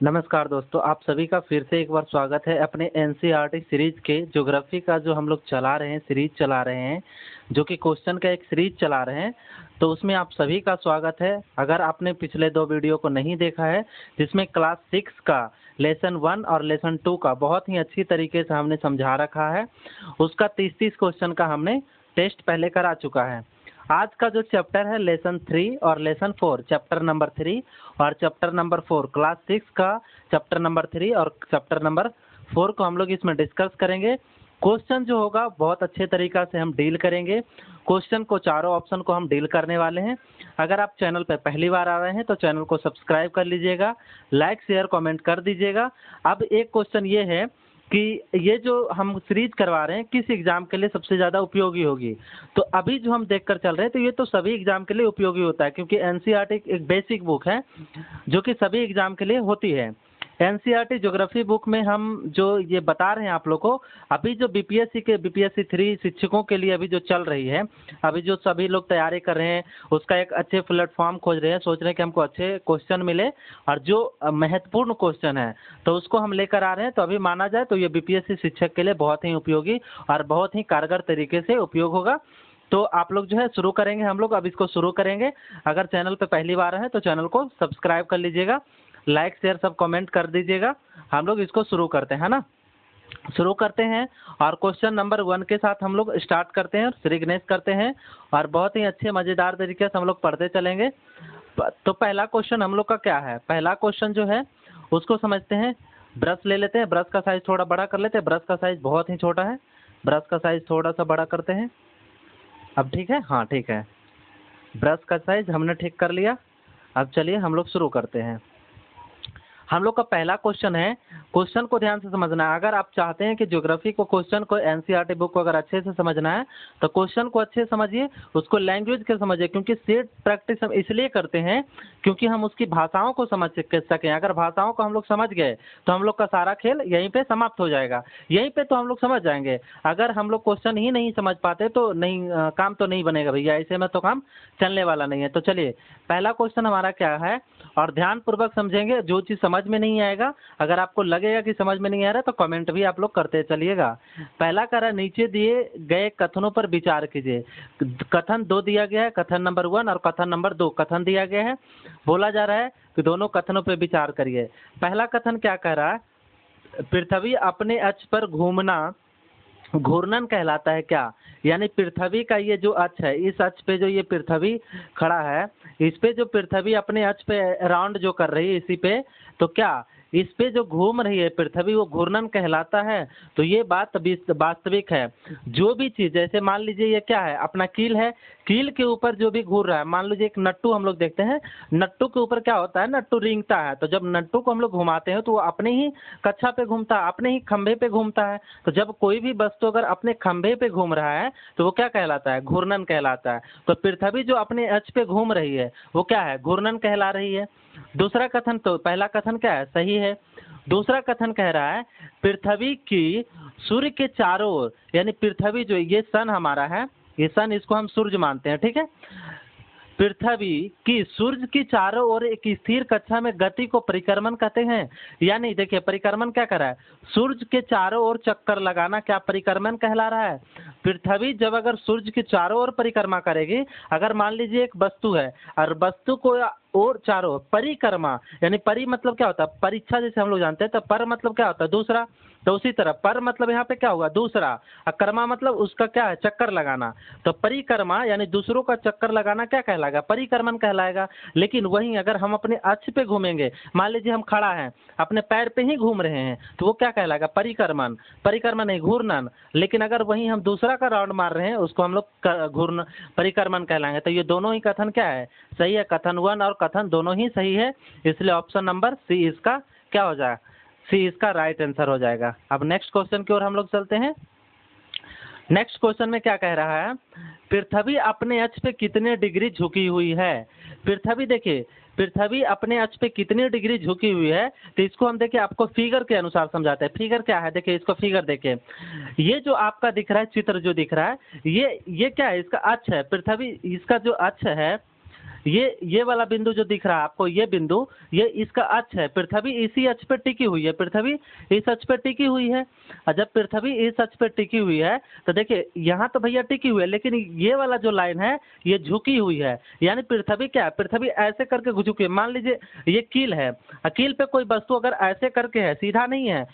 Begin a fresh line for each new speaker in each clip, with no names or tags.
नमस्कार दोस्तों, आप सभी का फिर से एक बार स्वागत है अपने एनसीईआरटी सीरीज के ज्योग्राफी का जो हम लोग चला रहे हैं, सीरीज चला रहे हैं, जो कि क्वेश्चन का एक सीरीज चला रहे हैं। तो उसमें आप सभी का स्वागत है। अगर आपने पिछले 2 वीडियो को नहीं देखा है, जिसमें क्लास 6 का लेसन 1 और लेसन 2 का बहुत ही अच्छी तरीके से हमने समझा रखा है। उसका 30-30 क्वेश्चन का हमने टेस्ट पहले करा चुका है। आज का जो चैप्टर है लेसन 3 और लेसन 4, चैप्टर नंबर 3 और चैप्टर नंबर 4, क्लास 6 का चैप्टर नंबर 3 और चैप्टर नंबर 4 को हम लोग इसमें डिस्कस करेंगे। क्वेश्चन जो होगा बहुत अच्छे तरीका से हम डील करेंगे। क्वेश्चन को चारों ऑप्शन को हम डील करने वाले हैं। अगर आप चैनल पर पहली बार आ रहे हैं तो चैनल को सब्सक्राइब कर लीजिएगा, लाइक शेयर कमेंट कर दीजिएगा। अब एक क्वेश्चन ये है कि ये जो हम सीरीज करवा रहे हैं किस एग्जाम के लिए सबसे ज़्यादा उपयोगी होगी। तो अभी जो हम देख कर चल रहे हैं तो ये तो सभी एग्जाम के लिए उपयोगी होता है, क्योंकि एनसीईआरटी एक बेसिक बुक है जो कि सभी एग्जाम के लिए होती है। एनसीईआरटी ज्योग्राफी बुक में हम जो ये बता रहे हैं आप लोग को, अभी जो बीपीएससी 3 शिक्षकों के लिए अभी जो चल रही है, अभी जो सभी लोग तैयारी कर रहे हैं उसका एक अच्छे प्लेटफॉर्म खोज रहे हैं, सोच रहे हैं कि हमको अच्छे क्वेश्चन मिले और जो महत्वपूर्ण क्वेश्चन है तो उसको हम लेकर आ रहे हैं। तो अभी माना जाए तो ये बीपीएससी शिक्षक के लिए बहुत ही उपयोगी और बहुत ही कारगर तरीके से उपयोग होगा। तो आप लोग जो है शुरू करेंगे, हम लोग अब इसको शुरू करेंगे। अगर चैनल पे पहली बार है तो चैनल को सब्सक्राइब कर लीजिएगा, लाइक शेयर सब कमेंट कर दीजिएगा। हम लोग इसको शुरू करते हैं ना, शुरू करते हैं और क्वेश्चन नंबर 1 के साथ हम लोग स्टार्ट करते हैं और श्री गणेश करते हैं और बहुत ही अच्छे मज़ेदार तरीके से हम लोग पढ़ते चलेंगे। तो पहला क्वेश्चन हम लोग का क्या है, पहला क्वेश्चन जो है उसको समझते हैं। ब्रश ले लेते हैं, ब्रश का साइज थोड़ा बड़ा कर लेते हैं, ब्रश का साइज बहुत ही छोटा है, ब्रश का साइज थोड़ा सा बड़ा करते हैं। अब ठीक है, हाँ ठीक है, ब्रश का साइज हमने ठीक कर लिया। अब चलिए हम लोग शुरू करते हैं। हम लोग का पहला क्वेश्चन है, क्वेश्चन को ध्यान से समझना है। अगर आप चाहते हैं कि ज्योग्राफी को क्वेश्चन को एनसीईआरटी बुक को अगर अच्छे से समझना है तो क्वेश्चन को अच्छे से समझिए, उसको लैंग्वेज के समझिए, क्योंकि सेट प्रैक्टिस हम इसलिए करते हैं क्योंकि हम उसकी भाषाओं को समझ सकें। अगर भाषाओं को हम लोग समझ गए तो हम लोग का सारा खेल यहीं पे समाप्त हो जाएगा, यहीं पे तो हम लोग समझ जाएंगे। अगर हम लोग क्वेश्चन ही नहीं समझ पाते तो नहीं, काम तो नहीं बनेगा भैया, ऐसे में तो काम चलने वाला नहीं है। तो चलिए पहला क्वेश्चन हमारा क्या है और ध्यानपूर्वक समझेंगे। जो चीज़ समझ में नहीं आएगा, अगर आपको लगेगा कि समझ में नहीं आ रहा तो कमेंट भी आप लोग करते चलिएगा। पहला कह रहा है, नीचे दिए गए कथनों पर विचार कीजिए। कथन 2 दिया गया है, कथन नंबर 1 और कथन नंबर 2 कथन दिया गया है। बोला जा रहा है कि दोनों कथनों पर विचार करिए। पहला कथन क्या कह रहा है, पृथ्वी अपने अक्ष पर घूर्णन कहलाता है क्या। यानी पृथ्वी का ये जो अक्ष है, इस अक्ष पे जो ये पृथ्वी खड़ा है, इस पे जो पृथ्वी अपने अक्ष पे राउंड जो कर रही है इसी पे, तो क्या इस पे जो घूम रही है पृथ्वी वो घूर्णन कहलाता है। तो ये बात वास्तविक है। जो भी चीज़, जैसे मान लीजिए ये क्या है, अपना कील है, कील के ऊपर जो भी घूर रहा है, मान लीजिए एक नट्टू हम लोग देखते हैं, नट्टू के ऊपर क्या होता है, नट्टू रेंगता है। तो जब नट्टू को हम लोग घुमाते हैं तो वो अपने ही कक्षा पे घूमता है, अपने ही खंभे पे घूमता है। तो जब कोई भी वस्तु अगर अपने खंभे पे घूम रहा है तो वो क्या कहलाता है, घूर्णन कहलाता है। तो पृथ्वी जो अपने अक्ष पे घूम रही है वो क्या है, घूर्णन कहला रही है। दूसरा कथन, तो पहला कथन क्या है, सही है। दूसरा कथन कह रहा है पृथ्वी की सूर्य के चारों ओर, यानी पृथ्वी जो ये सन हमारा है, ये सन, इसको हम सूर्य मानते हैं, ठीक है। पृथ्वी की सूर्य की चारों ओर एक स्थिर कक्षा में गति को परिक्रमण कहते हैं। यानी देखिए परिक्रमण क्या कर रहा है, सूर्य के चारों ओर चक्कर लगाना क्या परिक्रमण कहला रहा है। पृथ्वी जब अगर सूर्य के चारों ओर परिक्रमा करेगी, अगर मान लीजिए एक वस्तु है और वस्तु को और चारों परिक्रमा, यानी परि मतलब क्या होता है, परीक्षा जैसे हम लोग जानते हैं, तो पर मतलब क्या होता है, दूसरा। तो उसी तरह पर मतलब यहाँ पे क्या होगा, दूसरा, और कर्मा मतलब उसका क्या है, चक्कर लगाना। तो परिक्रमा यानी दूसरों का चक्कर लगाना क्या कहलाएगा, परिक्रमण कहलाएगा। लेकिन वहीं अगर हम अपने अक्ष पे घूमेंगे, मान लीजिए हम खड़ा हैं अपने पैर पे ही घूम रहे हैं, तो वो क्या कहलाएगा, परिक्रमण, परिक्रमण नहीं, घूर्णन। लेकिन अगर वहीं हम दूसरा का राउंड मार रहे हैं उसको हम लोग घूर्णन परिक्रमण कहलाएंगे। तो ये दोनों ही कथन क्या है, सही है। कथन 1 और कथन दोनों ही सही है, इसलिए ऑप्शन नंबर सी इसका क्या हो जाएगा, सी इसका राइट आंसर हो जाएगा। अब नेक्स्ट क्वेश्चन की ओर हम लोग चलते हैं। नेक्स्ट क्वेश्चन में क्या कह रहा है, पृथ्वी अपने अक्ष पे कितने डिग्री झुकी हुई है। पृथ्वी देखिए, पृथ्वी अपने अक्ष पे कितनी डिग्री झुकी हुई है, तो इसको हम देखिए आपको फिगर के अनुसार समझाते हैं। फिगर क्या है, देखिए इसको फिगर देखिए, ये जो आपका दिख रहा है चित्र जो दिख रहा है, ये क्या है, इसका अक्ष है पृथ्वी, इसका जो अक्ष है ये वाला बिंदु जो दिख रहा है आपको, ये बिंदु, ये इसका अक्ष है। पृथ्वी इसी अक्ष पे टिकी हुई है, पृथ्वी इस अक्ष पे टिकी हुई है। और जब पृथ्वी इस अक्ष पे टिकी हुई है तो देखिए यहाँ तो भैया टिकी हुई है, लेकिन ये वाला जो लाइन है ये झुकी हुई है। यानी पृथ्वी क्या है, पृथ्वी ऐसे करके झुकी है। मान लीजिए ये कील है, कील पे कोई वस्तु अगर ऐसे करके है, सीधा नहीं है,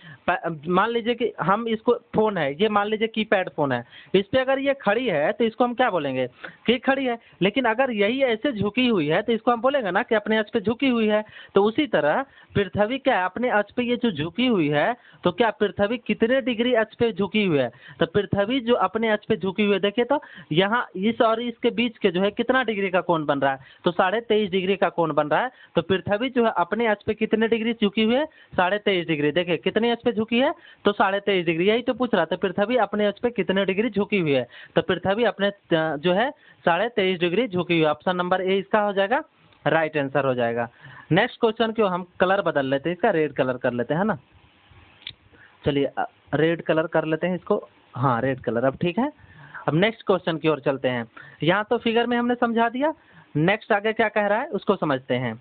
मान लीजिए कि हम इसको, फोन है ये, मान लीजिए कीपैड फोन है, इस पे अगर ये खड़ी है तो इसको हम क्या बोलेंगे कि खड़ी है। लेकिन अगर यही ऐसे झुकी हुई है तो इसको हम बोलेंगे ना कि अपने अक्ष पे झुकी हुई है। तो उसी तरह पृथ्वी क्या है, अपने अक्ष पे ये जो झुकी हुई है, तो क्या पृथ्वी कितने डिग्री अक्ष पे झुकी हुई है, तो पृथ्वी जो अपने अक्ष पे झुकी हुई है, देखिए तो यहाँ इस और इसके बीच के जो है कितना डिग्री का कोण बन रहा है, तो 23.5 डिग्री का कोण बन रहा है। तो पृथ्वी जो है अपने अक्ष पे कितने डिग्री झुकी हुई है, 23.5 डिग्री। देखिए कितने अक्ष पे झुकी है, तो 23.5 डिग्री। यही तो पूछ रहा था, पृथ्वी अपने अक्ष पे कितने डिग्री झुकी हुई है, तो पृथ्वी अपने जो है 23.5 डिग्री झुकी हुई है। ऑप्शन नंबर ए इसका हो जाएगा, राइट आंसर हो जाएगा। नेक्स्ट क्वेश्चन क्यों, हम कलर बदल लेते हैं, इसका रेड कलर कर लेते हैं, है ना। चलिए रेड कलर कर लेते हैं इसको, हाँ रेड कलर अब ठीक है। अब नेक्स्ट क्वेश्चन की ओर चलते हैं। यहाँ तो फिगर में हमने समझा दिया, नेक्स्ट आगे क्या कह रहा है उसको समझते हैं।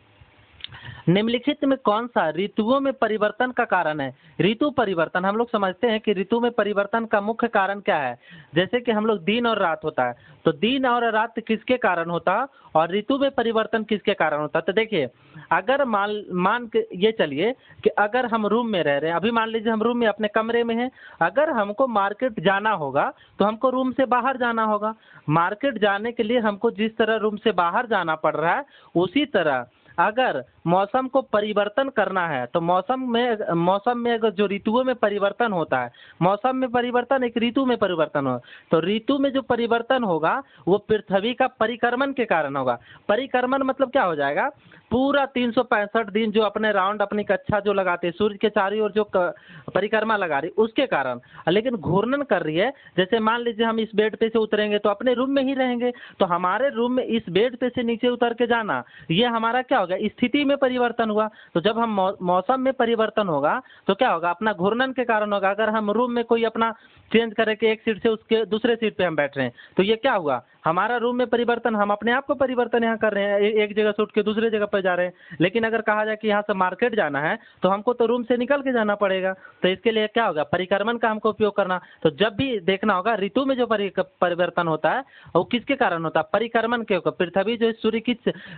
निम्नलिखित में कौन सा ऋतुओं में परिवर्तन का कारण है। ऋतु परिवर्तन, हम लोग समझते हैं कि ऋतु में परिवर्तन का मुख्य कारण क्या है। जैसे कि हम लोग दिन और रात होता है, तो दिन और रात किसके कारण होता है और ऋतु में परिवर्तन किसके कारण होता है। तो देखिए अगर मान के ये चलिए कि अगर हम रूम में रह रहे हैं, अभी मान लीजिए हम रूम में अपने कमरे में हैं, अगर हमको मार्केट जाना होगा तो हमको रूम से बाहर जाना होगा। मार्केट जाने के लिए हमको जिस तरह रूम से बाहर जाना पड़ रहा है, उसी तरह अगर मौसम को परिवर्तन करना है तो मौसम में अगर जो ऋतुओं में परिवर्तन होता है, मौसम में परिवर्तन एक ऋतु में परिवर्तन हो, तो ऋतु में जो परिवर्तन होगा वो पृथ्वी का परिक्रमण के कारण होगा। परिक्रमण मतलब क्या हो जाएगा, पूरा 365 दिन जो अपने राउंड अपनी कक्षा जो लगाते हैं, सूर्य के चारों ओर जो परिक्रमा लगा रही उसके कारण। लेकिन घूर्णन कर रही है, जैसे मान लीजिए हम इस बेड पे से उतरेंगे तो अपने रूम में ही रहेंगे, तो हमारे रूम में इस बेड पे से नीचे उतर के जाना, ये हमारा क्या होगा, स्थिति में परिवर्तन हुआ। तो जब हम मौसम में परिवर्तन होगा तो क्या होगा, अपना घूर्णन के कारण होगा। अगर हम रूम में कोई अपना चेंज करें कि एक सीट से उसके दूसरे सीट पे हम बैठ रहे हैं, तो ये क्या हुआ, हमारा रूम में परिवर्तन, हम अपने आप को परिवर्तन यहाँ कर रहे हैं, एक जगह से उठ के दूसरे जगह पर जा रहे हैं। लेकिन अगर कहा जाए कि यहाँ से मार्केट जाना है तो हमको तो रूम से निकल के जाना पड़ेगा, तो इसके लिए क्या होगा, परिक्रमण का हमको उपयोग करना। तो जब भी देखना होगा ऋतु में जो परिवर्तन होता है वो किसके कारण होता है, परिक्रमण के। पृथ्वी जो सूर्य की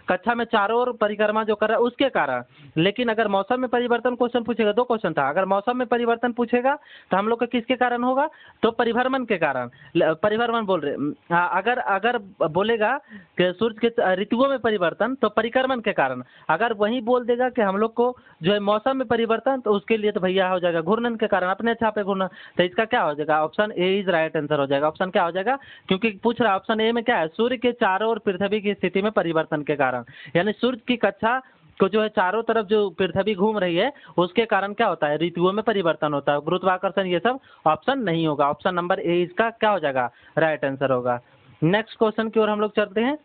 कक्षा में चारों ओर परिक्रमा जो कर रहा है उसके कारण। लेकिन अगर मौसम में परिवर्तन क्वेश्चन पूछेगा, 2 क्वेश्चन था, अगर मौसम में परिवर्तन पूछेगा तो हम लोग का किसके कारण होगा, तो परिभ्रमण के कारण, परिभ्रमण बोल रहे। अगर बोलेगा कि सूर्य के ऋतुओं में परिवर्तन तो परिक्रमण के कारण। अगर वही बोल देगा कि हम लोग को जो है मौसम में परिवर्तन, तो उसके लिए तो भैया हो जाएगा घूर्णन के कारण, अपने छापे घूर्णन। तो इसका क्या हो जाएगा, option A is right answer हो जाएगा। ऑप्शन क्या हो जाएगा, क्योंकि पूछ रहा ऑप्शन ए में क्या है, सूर्य के चारों ओर पृथ्वी की स्थिति में परिवर्तन के कारण। यानी सूर्य की कक्षा को जो है चारों तरफ जो पृथ्वी घूम रही है उसके कारण क्या होता है, ऋतुओं में परिवर्तन होता है, गुरुत्वाकर्षण, ये सब ऑप्शन नहीं होगा। ऑप्शन नंबर ए इसका क्या हो जाएगा, राइट आंसर होगा। नेक्स्ट क्वेश्चन की ओर हम लोग चलते हैं।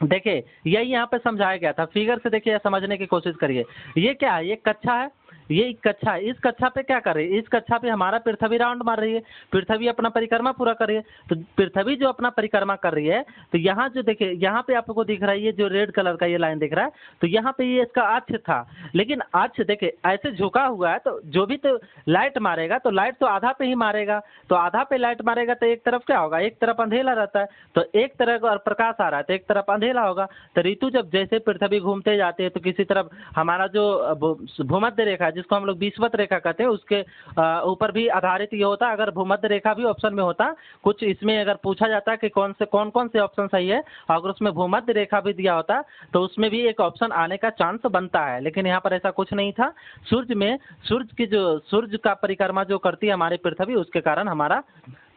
देखिए यही यहाँ पे समझाया गया था, फिगर से देखिए समझने की कोशिश करिए। ये क्या है, ये कक्षा है, ये एक कक्षा है, इस कक्षा पे क्या कर रही है, इस कक्षा पे हमारा पृथ्वी राउंड मार रही है, पृथ्वी अपना परिक्रमा पूरा कर रही है। तो पृथ्वी जो अपना परिक्रमा कर रही है, तो यहाँ जो देखिए यहाँ पे आपको दिख रहा है, ये जो रेड कलर का ये लाइन दिख रहा है, तो यहाँ पे ये इसका अक्ष था। लेकिन अक्ष देखिए ऐसे झुका हुआ है, तो जो भी तो लाइट मारेगा तो लाइट तो आधा पे ही मारेगा, तो आधा पे लाइट मारेगा तो एक तरफ क्या होगा, एक तरफ अंधेला रहता है, तो एक तरफ और प्रकाश आ रहा है तो एक तरफ अंधेला होगा। तो ऋतु जब जैसे पृथ्वी घूमते जाते हैं तो किसी तरफ हमारा जो भूमध्य रेखा जिसको हम लोग विषुवत रेखा कहते हैं उसके ऊपर भी आधारित ये होता है। अगर भूमध्य रेखा भी ऑप्शन में होता, कुछ इसमें अगर पूछा जाता है कि कौन कौन से ऑप्शन सही है, अगर उसमें भूमध्य रेखा भी दिया होता तो उसमें भी एक ऑप्शन आने का चांस बनता है। लेकिन यहाँ पर ऐसा कुछ नहीं था। सूर्य का परिक्रमा जो करती है हमारी पृथ्वी, उसके कारण हमारा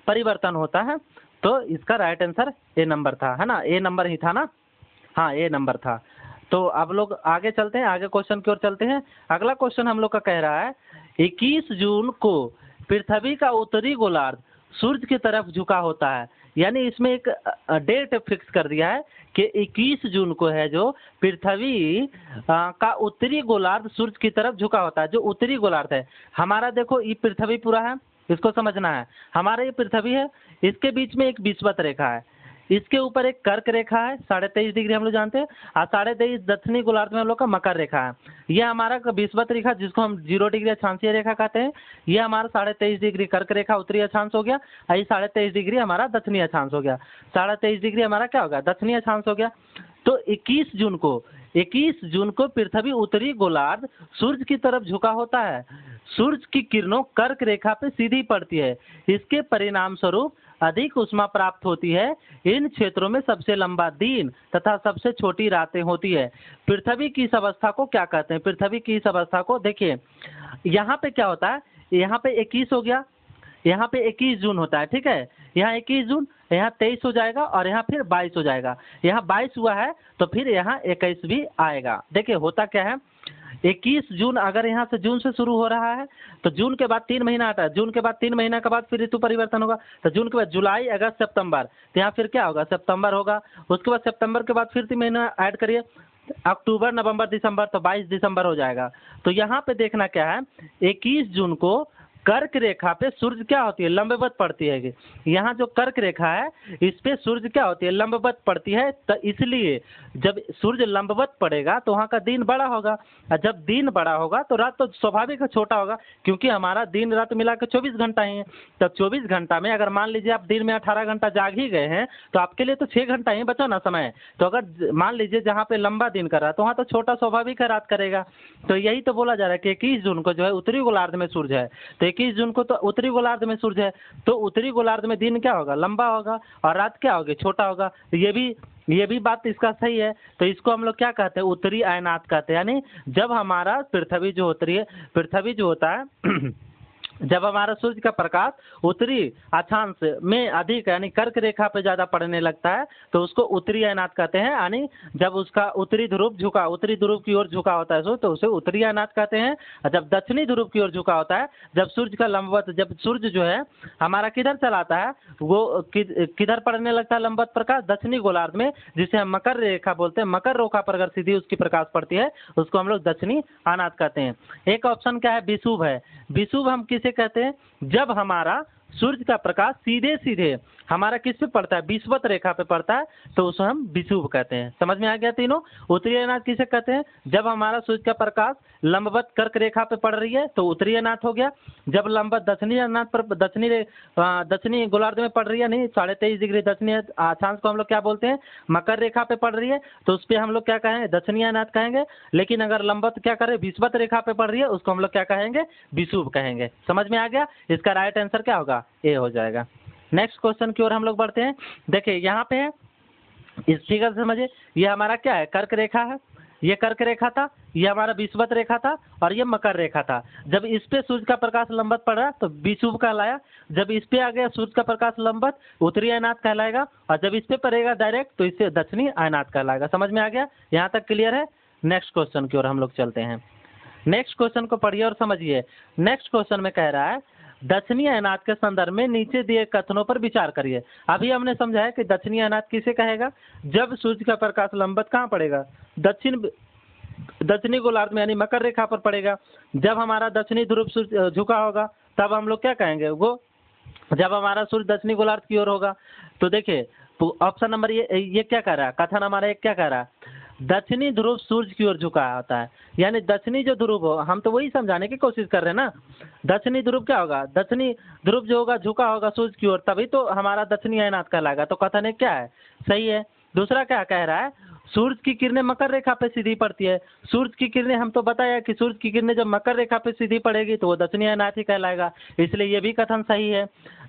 परिवर्तन होता है। तो इसका राइट आंसर ए नंबर था, है ना, ए नंबर ही था ना, हाँ ए नंबर था। तो अब लोग आगे चलते हैं, आगे क्वेश्चन की ओर चलते हैं। अगला क्वेश्चन हम लोग का कह रहा है 21 जून को पृथ्वी का उत्तरी गोलार्ध सूर्य की तरफ झुका होता है। यानी इसमें एक डेट फिक्स कर दिया है कि 21 जून को है जो पृथ्वी का उत्तरी गोलार्ध सूर्य की तरफ झुका होता है। जो उत्तरी गोलार्ध है हमारा, देखो ये पृथ्वी पूरा है, इसको समझना है। हमारा ये पृथ्वी है, इसके बीच में एक विषुवत रेखा है, इसके ऊपर एक कर्क रेखा है 23.5 डिग्री हम लोग जानते हैं, और 23.5 दक्षिणी गोलार्ध में हम लोग का मकर रेखा है। ये हमारा विषुवत रेखा जिसको हम 0 डिग्री अक्षांशीय रेखा कहते हैं, ये हमारा 23.5 डिग्री कर्क रेखा उत्तरी अक्षांश हो गया, और ये 23.5 डिग्री हमारा दक्षिणी अक्षांश हो गया। 23.5 डिग्री हमारा क्या होगा, दक्षिणी अक्षांश हो गया। तो 21 जून को पृथ्वी उत्तरी गोलार्ध सूर्य की तरफ झुका होता है। सूर्य की किरणों कर्क रेखा पे सीधी पड़ती है। इसके परिणाम स्वरूप अधिक ऊष्मा प्राप्त होती है। इन क्षेत्रों में सबसे लंबा दिन तथा सबसे छोटी रातें होती है। पृथ्वी की इस अवस्था को क्या कहते हैं? पृथ्वी की इस अवस्था को देखिए, यहाँ पे क्या होता है, यहाँ पे 21 हो गया, यहाँ पे 21 जून होता है, ठीक है। यहाँ 21 जून, यहाँ 23 हो जाएगा, और यहाँ फिर 22 हो जाएगा। यहाँ 22 हुआ है तो फिर यहाँ 21 भी आएगा। देखिए होता क्या है, 21 जून अगर यहाँ से जून से शुरू हो रहा है तो जून के बाद 3 महीना आता है, जून के बाद 3 महीना के बाद फिर ऋतु परिवर्तन होगा, तो जून के बाद जुलाई अगस्त सितंबर, तो यहाँ फिर क्या होगा, सितंबर होगा। उसके बाद सितंबर के बाद फिर 3 महीना ऐड करिए, अक्टूबर नवंबर दिसंबर, तो 22 दिसंबर हो जाएगा। तो यहाँ पे देखना क्या है, 21 जून को कर्क रेखा पे सूर्य क्या होती है, लंबवत पड़ती है। यहाँ जो कर्क रेखा है इस पे सूर्य क्या होती है, लंबवत पड़ती है। तो इसलिए जब सूर्य लंबवत पड़ेगा तो वहाँ का दिन बड़ा होगा, और जब दिन बड़ा होगा तो रात तो स्वाभाविक छोटा होगा, क्योंकि हमारा दिन रात मिला के 24 घंटा ही है। तब 24 घंटा में अगर मान लीजिए आप दिन में 18 घंटा जाग ही गए हैं तो आपके लिए तो 6 घंटा ही बचा ना समय। तो अगर मान लीजिए जहाँ पे लंबा दिन कर रहा है तो वहाँ तो छोटा स्वाभाविक है रात करेगा। तो यही तो बोला जा रहा है कि 21 जून को जो है उत्तरी गोलार्ध में सूर्य है, तो 21 जून को तो उत्तरी गोलार्ध में सूर्य है, तो उत्तरी गोलार्ध में दिन क्या होगा, लंबा होगा, और रात क्या होगी, छोटा होगा। तो ये भी बात इसका सही है। तो इसको हम लोग क्या कहते हैं, उत्तरी अयनात कहते हैं। यानी जब हमारा पृथ्वी जो होता है जब हमारा सूर्य का प्रकाश उत्तरी अक्षांश में अधिक यानी कर्क रेखा पे ज़्यादा पड़ने लगता है तो उसको उत्तरी अयनात कहते हैं। यानी जब उसका उत्तरी ध्रुव की ओर झुका होता है तो उसे उत्तरी अयनात कहते हैं। और जब दक्षिणी ध्रुव की ओर झुका होता है, जब सूर्य का लंबवत, जब सूर्य जो है हमारा किधर चलाता है, वो किधर पड़ने लगता है लंबवत प्रकाश, दक्षिणी गोलार्ध में, जिसे हम मकर रेखा बोलते हैं। मकर रेखा पर अगर सीधी उसकी प्रकाश पड़ती है उसको हम लोग दक्षिणी अयनात कहते हैं। एक ऑप्शन क्या है, विषुव है। विषुव हम किसे कहते हैं, जब हमारा सूर्य का प्रकाश सीधे सीधे हमारा किस पे पड़ता है, विषुवत रेखा पे पड़ता है, तो उसे हम विषुव कहते हैं। समझ में आ गया तीनों। उत्तरी अयनात किसे कहते हैं, जब हमारा सूर्य का प्रकाश लंबवत कर्क रेखा पे पड़ रही है तो उत्तरी अयनात हो गया। जब लंबवत दक्षिणी अयनात पर दक्षिणी गोलार्ध में पड़ रही है, नहीं 23.5 डिग्री दक्षिणी अक्षांश को हम लोग क्या बोलते हैं, मकर रेखा पे पड़ रही है, तो उस पर हम लोग क्या कहेंगे, दक्षिणी अयनात कहेंगे। लेकिन अगर लंबवत क्या करें, विषुवत रेखा पे पड़ रही है, उसको हम लोग क्या कहेंगे, विषुव कहेंगे। समझ में आ गया। इसका राइट आंसर क्या होगा, ए हो जाएगा। नेक्स्ट क्वेश्चन की ओर हम लोग बढ़ते हैं। देखिए यहाँ पे है, इस फिगर से समझिए, ये हमारा क्या है, कर्क रेखा है, ये कर्क रेखा था, ये हमारा विषुवत रेखा था, और ये मकर रेखा था। जब इस पे सूर्य का प्रकाश लंबवत पड़ा तो विषुव कहलाया। जब इस पे आ गया सूर्य का प्रकाश लंबवत, उत्तरी अयनात कहलाएगा, और जब इस पे पड़ेगा डायरेक्ट तो इससे दक्षिणी अयनात कहलाएगा। समझ में आ गया, यहाँ तक क्लियर है। नेक्स्ट क्वेश्चन की ओर हम लोग चलते हैं। नेक्स्ट क्वेश्चन को पढ़िए और समझिए। नेक्स्ट क्वेश्चन में कह रहा है, दक्षिणी अयनात के संदर्भ में नीचे दिए कथनों पर विचार करिए। अभी हमने समझा है कि दक्षिणी अयनात किसे कहेगा, जब सूर्य का प्रकाश लंबवत कहाँ पड़ेगा, दक्षिणी गोलार्ध में यानी मकर रेखा पर पड़ेगा। जब हमारा दक्षिणी ध्रुव सूर्य झुका होगा तब हम लोग क्या कहेंगे, वो जब हमारा सूर्य दक्षिणी गोलार्ध की ओर होगा। तो देखिए ऑप्शन नंबर ये क्या कह रहा है, कथन हमारा एक क्या कह रहा है, दक्षिणी ध्रुव सूर्य की ओर झुका होता है। यानी दक्षिणी जो ध्रुव हो, हम तो वही समझाने की कोशिश कर रहे हैं ना। दक्षिणी ध्रुव क्या होगा, दक्षिणी ध्रुव जो होगा झुका होगा सूर्य की ओर, तभी तो हमारा दक्षिणी अयनात कहलाएगा। तो कथन एक क्या है, सही है। दूसरा क्या कह रहा है, सूर्य की किरणें मकर रेखा पे सीधी पड़ती है। सूर्य की किरणें, हम तो बताया कि सूर्य की किरणें जब मकर रेखा पे सीधी पड़ेगी तो वो दक्षिणी अयनात ही कहलाएगा, इसलिए ये भी कथन सही है।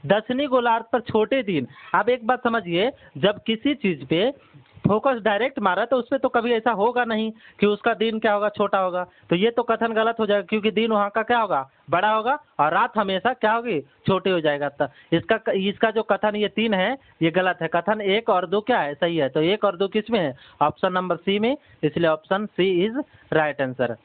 दक्षिणी गोलार्ध पर छोटे दिन, अब एक बात समझिए, जब किसी चीज पे फोकस डायरेक्ट मारा तो उसपे तो कभी ऐसा होगा नहीं कि उसका दिन क्या होगा, छोटा होगा। तो ये तो कथन गलत हो जाएगा, क्योंकि दिन वहाँ का क्या होगा, बड़ा होगा, और रात हमेशा क्या होगी, छोटी हो जाएगा। तो इसका जो कथन ये 3 है ये गलत है। कथन 1 और 2 क्या है, सही है। तो 1 और 2 किस में है, ऑप्शन नंबर सी में, इसलिए option C is right answer.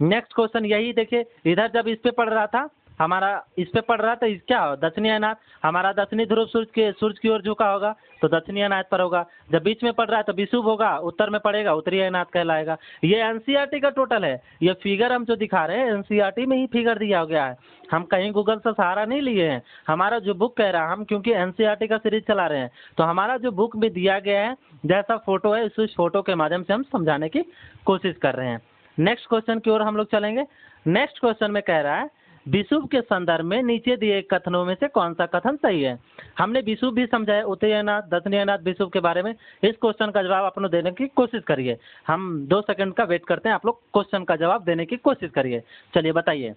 Next question यही देखिए, इधर जब इस पे पढ़ रहा था हमारा इस पे पड़ रहा है तो इस क्या हो दक्षिणी अनाथ, हमारा दक्षिणी ध्रुव सूर्य की ओर झुका होगा तो दक्षिणी अनाथ पर होगा। जब बीच में पड़ रहा है तो विषुव होगा, उत्तर में पड़ेगा उत्तरी अनाथ कहलाएगा। ये एनसीईआरटी का टोटल है। ये फिगर हम जो दिखा रहे हैं एनसीईआरटी में ही फिगर दिया गया है, हम कहीं गूगल से सहारा नहीं लिए हैं। हमारा जो बुक कह रहा है, हम क्योंकि एनसीईआरटी का सीरीज चला रहे हैं तो हमारा जो बुक में दिया गया है जैसा फोटो है उस फोटो के माध्यम से हम समझाने की कोशिश कर रहे हैं। नेक्स्ट क्वेश्चन की ओर हम लोग चलेंगे। नेक्स्ट क्वेश्चन में कह रहा है विषुव के संदर्भ में नीचे दिए कथनों में से कौन सा कथन सही है। हमने विषुव भी समझाया, उत्तरी अनाथ दक्षिणी अनाथ विषुव के बारे में। इस क्वेश्चन का जवाब आप लोग देने की कोशिश करिए। हम 2 सेकंड का वेट करते हैं, आप लोग क्वेश्चन का जवाब देने की कोशिश करिए। चलिए बताइए,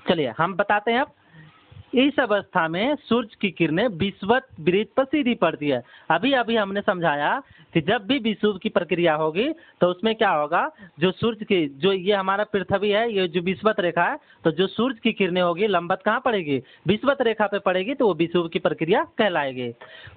चलिए हम बताते हैं। अब इस अवस्था में सूर्य की किरणें विषुवत वृत्त पर सीधी पड़ती है। अभी अभी हमने समझाया कि जब भी विषुव की प्रक्रिया होगी तो उसमें क्या होगा, जो सूर्य की जो ये हमारा पृथ्वी है, ये जो विषुवत रेखा है, तो जो सूर्य की किरणें होगी लंबवत कहाँ पड़ेगी, विषुवत रेखा पे पड़ेगी, तो वो विषुव की प्रक्रिया कहलाएगी।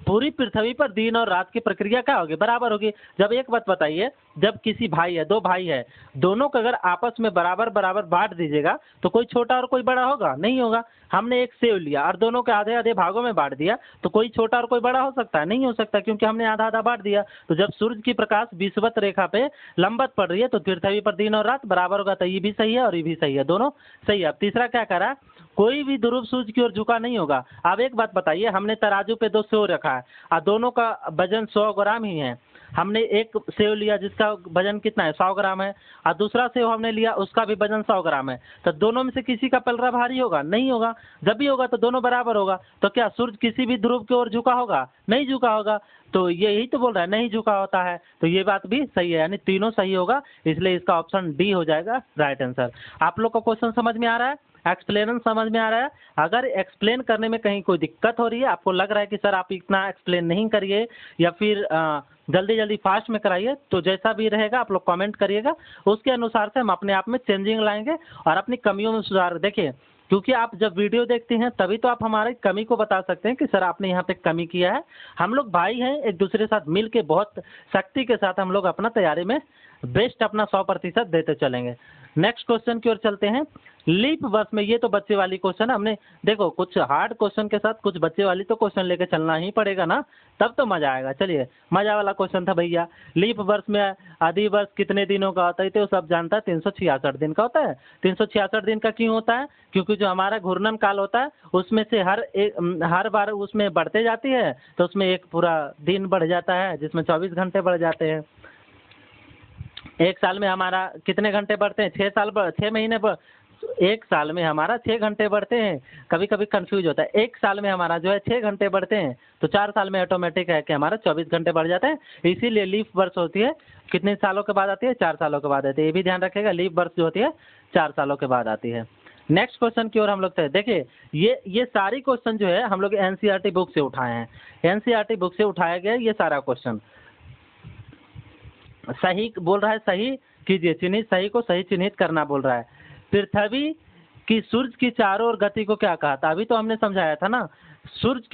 पूरी पृथ्वी पर दिन और रात की प्रक्रिया क्या होगी, बराबर होगी। जब एक बात बताइए, जब किसी भाई है, 2 भाई है, दोनों को अगर आपस में बराबर बराबर बांट दीजिएगा तो कोई छोटा और कोई बड़ा होगा, नहीं होगा। हमने एक सेव लिया और दोनों के आधे आधे भागों में बांट दिया तो कोई छोटा और कोई बड़ा हो सकता है, नहीं हो सकता, क्योंकि हमने आधा आधा बांट दिया। तो जब सूर्य की प्रकाश विषुवत रेखा पे लंबवत पड़ रही है तो पृथ्वी पर दिन और रात बराबर होगा। तो ये भी सही है और ये भी सही है, दोनों सही है। अब तीसरा क्या कह रहा है, कोई भी ध्रुव सूर्य की ओर झुका नहीं होगा। अब एक बात बताइए, हमने तराजू पे 2 सेव रखा है और दोनों का वजन 100 ग्राम ही है। हमने एक सेव लिया जिसका वजन कितना है, 100 ग्राम है, और दूसरा सेव हमने लिया उसका भी वजन 100 ग्राम है। तो दोनों में से किसी का पलड़ा भारी होगा, नहीं होगा। जब भी होगा तो दोनों बराबर होगा। तो क्या सूर्य किसी भी ध्रुव की ओर झुका होगा, नहीं झुका होगा। तो यही तो बोल रहा है नहीं झुका होता है, तो ये बात भी सही है, यानी तीनों सही होगा। इसलिए इसका ऑप्शन डी हो जाएगा राइट आंसर। आप लोग को क्वेश्चन समझ में आ रहा है, एक्सप्लेन समझ में आ रहा है। अगर एक्सप्लेन करने में कहीं कोई दिक्कत हो रही है, आपको लग रहा है कि सर आप इतना एक्सप्लेन नहीं करिए या फिर जल्दी जल्दी फास्ट में कराइए, तो जैसा भी रहेगा आप लोग कमेंट करिएगा, उसके अनुसार से हम अपने आप में चेंजिंग लाएंगे और अपनी कमियों में सुधार। देखिए, क्योंकि आप जब वीडियो देखते हैं तभी तो आप हमारी कमी को बता सकते हैं कि सर आपने यहाँ पे कमी किया है। हम लोग भाई हैं, एक दूसरे के साथ मिल के बहुत सख्ती के साथ हम लोग अपना तैयारी में बेस्ट अपना 100% देते चलेंगे। नेक्स्ट क्वेश्चन की ओर चलते हैं। लीप वर्ष में, ये तो बच्चे वाली क्वेश्चन हमने, देखो कुछ हार्ड क्वेश्चन के साथ कुछ बच्चे वाली तो क्वेश्चन लेके चलना ही पड़ेगा ना, तब तो मजा आएगा। चलिए, मजा वाला क्वेश्चन था भैया। लीप वर्ष में आदि वर्ष कितने दिनों का होता है, तो सब जानता है 366 दिन का होता है। 366 दिन का क्यों होता है, क्योंकि जो हमारा घूर्णन काल होता है उसमें से हर बार उसमें बढ़ते जाती है, तो उसमें एक पूरा दिन बढ़ जाता है जिसमें 24 घंटे बढ़ जाते हैं। एक साल में हमारा कितने घंटे बढ़ते हैं, 6 महीने पर, एक साल में हमारा 6 घंटे बढ़ते हैं। कभी कभी कंफ्यूज होता है, एक साल में हमारा जो है 6 घंटे बढ़ते हैं, तो 4 साल में ऑटोमेटिक है कि हमारा 24 घंटे बढ़ जाते हैं। इसीलिए लीप वर्ष होती है कितने सालों के बाद आती है, 4 सालों के बाद आती है। ये भी ध्यान रखिएगा, लीप वर्ष जो होती है 4 सालों के बाद आती है। नेक्स्ट क्वेश्चन की ओर हम लोग थे। देखिए, ये सारी क्वेश्चन जो है हम लोग एनसीईआरटी बुक से उठाए हैं, एनसीईआरटी बुक से उठाया गया ये सारा क्वेश्चन। सही बोल रहा है, सही कीजिए, चिन्हित सही को सही चिन्हित करना बोल रहा है। पृथ्वी की सूर्य की चारों ओर गति को क्या कहा था, अभी तो हमने समझाया था ना। सूर्य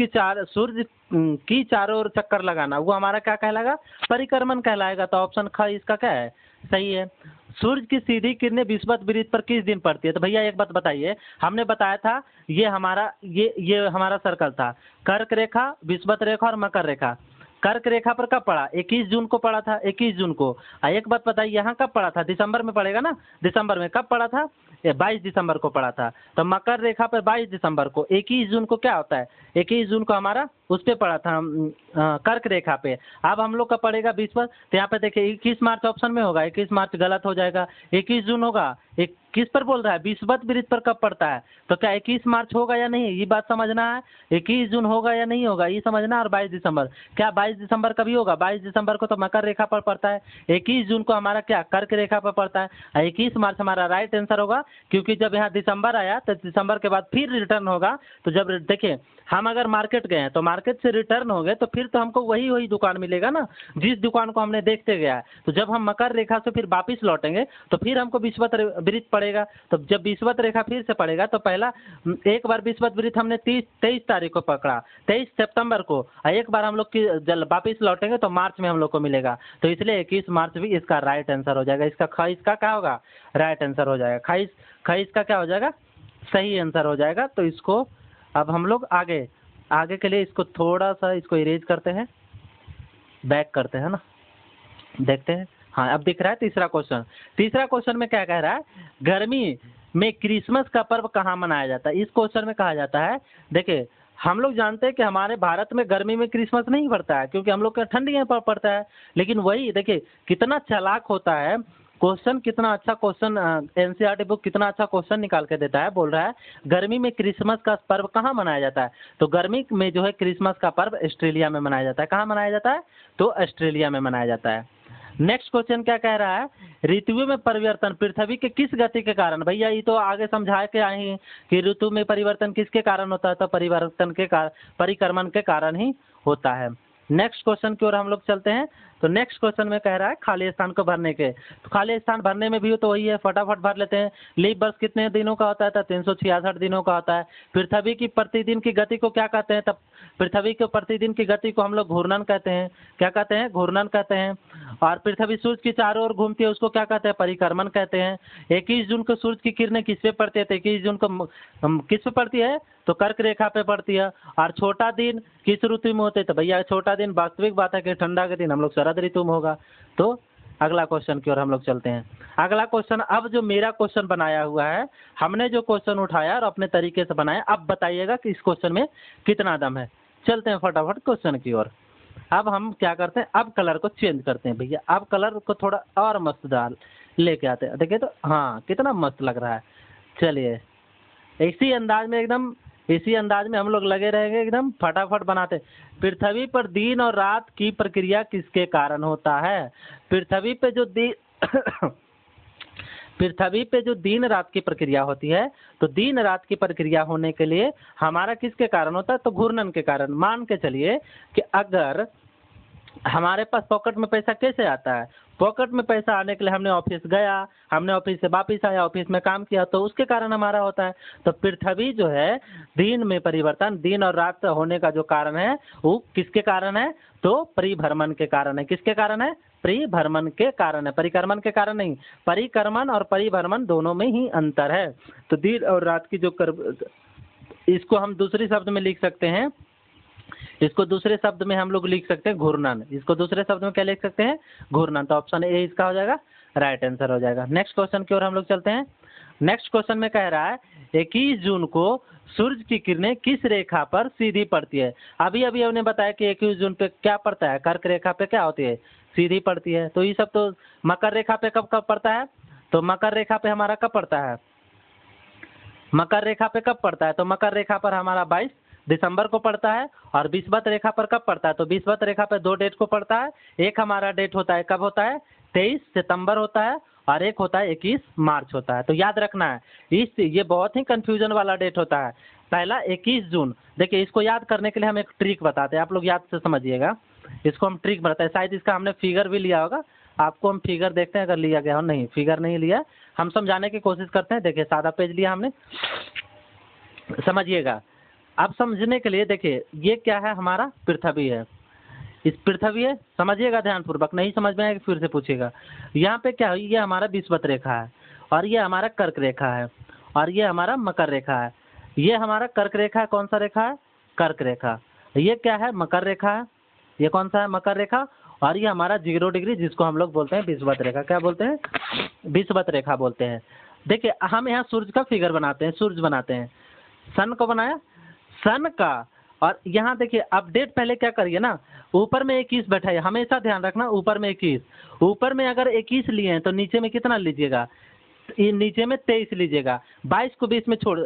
की चारों ओर चक्कर लगाना, वो हमारा क्या कहलाएगा, परिक्रमण कहलाएगा। तो ऑप्शन ख इसका क्या है, सही है। सूर्य की सीधी किरणें विषुवत वृत्त पर किस दिन पड़ती है, तो भैया एक बात बताइए, हमने बताया था ये हमारा सर्कल था, कर्क रेखा, विषुवत रेखा और मकर रेखा। कर्क रेखा पर कब पड़ा, 21 जून को पड़ा था, 21 जून को। एक बात बताइए यहाँ कब पड़ा था, दिसंबर में पड़ेगा ना, दिसंबर में कब पड़ा था, 22 दिसंबर को पड़ा था। तो मकर रेखा पर 22 दिसंबर को, 21 जून को क्या होता है, 21 जून को हमारा उस पे पड़ा था कर्क रेखा पे। अब हम लोग का पड़ेगा 20 पर, तो यहाँ पे देखिए 21 मार्च ऑप्शन में होगा, 21 मार्च गलत हो जाएगा, 21 जून होगा। एक किस पर बोल रहा है, विषुवत वृत्त पर कब पड़ता है, तो क्या 21 मार्च होगा या नहीं, ये बात समझना है। 21 जून होगा या नहीं होगा ये समझना। और 22 दिसंबर, क्या 22 दिसंबर कभी होगा, 22 दिसंबर को तो मकर रेखा पर पड़ता है, 21 जून को हमारा क्या कर्क रेखा पर पड़ता है। 21 मार्च हमारा राइट आंसर होगा, क्योंकि जब यहाँ दिसंबर आया तो दिसंबर के बाद फिर रिटर्न होगा। तो जब देखिए हम अगर मार्केट गए हैं तो मार्केट मार्केट से रिटर्न हो गए तो फिर तो हमको वही दुकान मिलेगा ना, जिस दुकान को हमने देखते गया है। तो जब हम मकर रेखा से फिर वापिस लौटेंगे तो फिर हमको विषुवत वृत्त पड़ेगा। तो जब विषुवत रेखा फिर से पड़ेगा तो पहला एक बार विषुवत वृत्त हमने 23 तारीख को पकड़ा, 23 सितंबर को, और एक बार हम लोग की जब वापिस लौटेंगे तो मार्च में हम लोग को मिलेगा। तो इसलिए 21 मार्च भी इसका राइट आंसर हो जाएगा। इसका ख इसका क्या होगा, राइट आंसर हो जाएगा। ख इसका क्या हो जाएगा, सही आंसर हो जाएगा। तो इसको अब हम लोग आगे के लिए इसको थोड़ा सा इसको इरेज करते हैं, बैक करते हैं ना, देखते हैं। हाँ, अब दिख रहा है तीसरा क्वेश्चन। तीसरा क्वेश्चन में क्या कह रहा है, गर्मी में क्रिसमस का पर्व कहाँ मनाया जाता है। इस क्वेश्चन में कहा जाता है, देखिए हम लोग जानते हैं कि हमारे भारत में गर्मी में क्रिसमस नहीं पड़ता है, क्योंकि हम लोग के ठंडी यहाँ पर पड़ता है। लेकिन वही देखिए कितना चालाक होता है क्वेश्चन, कितना अच्छा क्वेश्चन, एनसीईआरटी बुक कितना अच्छा क्वेश्चन निकाल के देता है। बोल रहा है गर्मी में क्रिसमस का पर्व कहाँ मनाया जाता है। तो गर्मी में जो है क्रिसमस का पर्व ऑस्ट्रेलिया में मनाया जाता है। कहाँ मनाया जाता है, तो ऑस्ट्रेलिया में मनाया जाता है। नेक्स्ट क्वेश्चन क्या कह रहा है, ऋतुओं में परिवर्तन पृथ्वी के किस गति के कारण। भैया ये तो आगे समझा के आए हैं कि ऋतु में परिवर्तन किसके कारण होता है, तो परिवर्तन के कारण, परिक्रमण के कारण ही होता है। नेक्स्ट क्वेश्चन की ओर हम लोग चलते हैं। तो नेक्स्ट क्वेश्चन में कह रहा है खाली स्थान को भरने के। तो खाली स्थान भरने में भी तो वही है, फटाफट भर लेते हैं। लीप वर्ष कितने दिनों का होता है, तो 366 दिनों का होता है। पृथ्वी की प्रतिदिन की गति को क्या कहते हैं, तब पृथ्वी के प्रतिदिन की गति को हम लोग घूर्णन कहते हैं। क्या कहते हैं, घूर्णन कहते हैं। और पृथ्वी सूर्य की चारों ओर घूमती है, उसको क्या कहते हैं, परिक्रमण कहते हैं। 21 जून को सूर्य की किरणें किस पे पड़ती है, तो 21 जून को किस पे पड़ती है, तो कर्क रेखा पे पड़ती है। और छोटा दिन किस ऋतु में होते हैं, तो भैया छोटा दिन वास्तविक बात है कि ठंडा के दिन हम लोग शरद ऋतु में होगा। तो अगला क्वेश्चन की ओर हम लोग चलते हैं। अगला क्वेश्चन, अब जो मेरा क्वेश्चन बनाया हुआ है, हमने जो क्वेश्चन उठाया और अपने तरीके से बनाया, अब बताइएगा कि इस क्वेश्चन में कितना दम है। चलते हैं फटाफट क्वेश्चन की ओर। अब हम क्या करते हैं, अब कलर को चेंज करते हैं भैया, अब कलर को थोड़ा और मस्त डाल लेके आते हैं। देखिए तो हाँ कितना मस्त लग रहा है। चलिए इसी अंदाज में एकदम इसी अंदाज में हम लोग लगे रहेंगे, एकदम फटाफट बनाते। पृथ्वी पर दिन और रात की प्रक्रिया किसके कारण होता है। पृथ्वी पे जो पृथ्वी पे जो दिन रात की प्रक्रिया होती है, तो दिन रात की प्रक्रिया होने के लिए हमारा किसके कारण होता है, तो घूर्णन के कारण। मान के चलिए कि अगर हमारे पास पॉकेट में पैसा कैसे आता है, पॉकेट में पैसा आने के लिए हमने ऑफिस गया, हमने ऑफिस से वापस आया, ऑफिस में काम किया, तो उसके कारण हमारा होता है। तो पृथ्वी जो है दिन में परिवर्तन, दिन और रात होने का जो कारण है वो किसके कारण है, तो परिभ्रमण के कारण है। किसके कारण है, परिभ्रमण के कारण है, परिक्रमण के कारण नहीं। परिक्रमण और परिभ्रमण दोनों में ही अंतर है। तो दिन और रात की जो इसको हम दूसरे शब्द में लिख सकते हैं, इसको दूसरे शब्द में हम लोग लिख सकते हैं घूर्णन। इसको दूसरे शब्द में क्या लिख सकते हैं, घूर्णन। तो ऑप्शन ए इसका हो जाएगा, राइट आंसर हो जाएगा। नेक्स्ट क्वेश्चन की ओर हम लोग चलते हैं। नेक्स्ट क्वेश्चन में कह रहा है 21 जून को सूर्य की किरणें किस रेखा पर सीधी पड़ती है। अभी अभी हमने बताया कि 21 जून पे क्या पड़ता है, कर्क रेखा पे क्या होती है, सीधी पड़ती है। तो ये सब तो मकर रेखा पे कब कब पड़ता है, तो मकर रेखा पे हमारा कब पड़ता है, मकर रेखा पे कब पड़ता है, तो मकर रेखा पर हमारा 22 दिसंबर को पड़ता है। और विषुवत रेखा पर कब पड़ता है, तो विषुवत रेखा पर 2 डेट को पड़ता है। एक हमारा डेट होता है, कब होता है, 23 सितंबर होता है, और एक होता है 21 मार्च होता है। तो याद रखना है, ये बहुत ही कंफ्यूजन वाला डेट होता है। पहला 21 जून, देखिए इसको याद करने के लिए हम एक ट्रिक बताते हैं, आप लोग याद से समझिएगा। इसको हम ट्रिक बताते हैं, शायद इसका हमने फिगर भी लिया होगा, आपको हम फिगर देखते हैं अगर लिया गया हो। नहीं, फिगर नहीं लिया, हम समझाने की कोशिश करते हैं। देखिए सादा पेज लिया हमने, समझिएगा। अब समझने के लिए देखिए ये क्या है, हमारा पृथ्वी है, इस पृथ्वी है, समझिएगा ध्यानपूर्वक। नहीं समझ में आएगा फिर से पूछिएगा। यहाँ पे क्या है, ये हमारा विषुवत रेखा है, और ये हमारा कर्क रेखा है, और ये हमारा मकर रेखा है। ये हमारा कर्क रेखा है, कौन सा रेखा है, कर्क रेखा। ये क्या है, मकर रेखा है, ये कौन सा है, मकर रेखा। और ये हमारा 0 डिग्री जिसको हम लोग बोलते हैं विषुवत रेखा। क्या बोलते हैं, विषुवत रेखा बोलते हैं। देखिए हम यहाँ सूर्य का फिगर बनाते हैं, सूर्य बनाते हैं, सन को बनाया, सन का। और यहाँ देखिए अपडेट पहले क्या करिए ना, ऊपर में 21 बैठाइए, हमेशा ध्यान रखना ऊपर में 21। ऊपर में अगर 21 लिए हैं तो नीचे में कितना लीजिएगा, नीचे में 23 लीजिएगा। 22 को बीच में छोड़,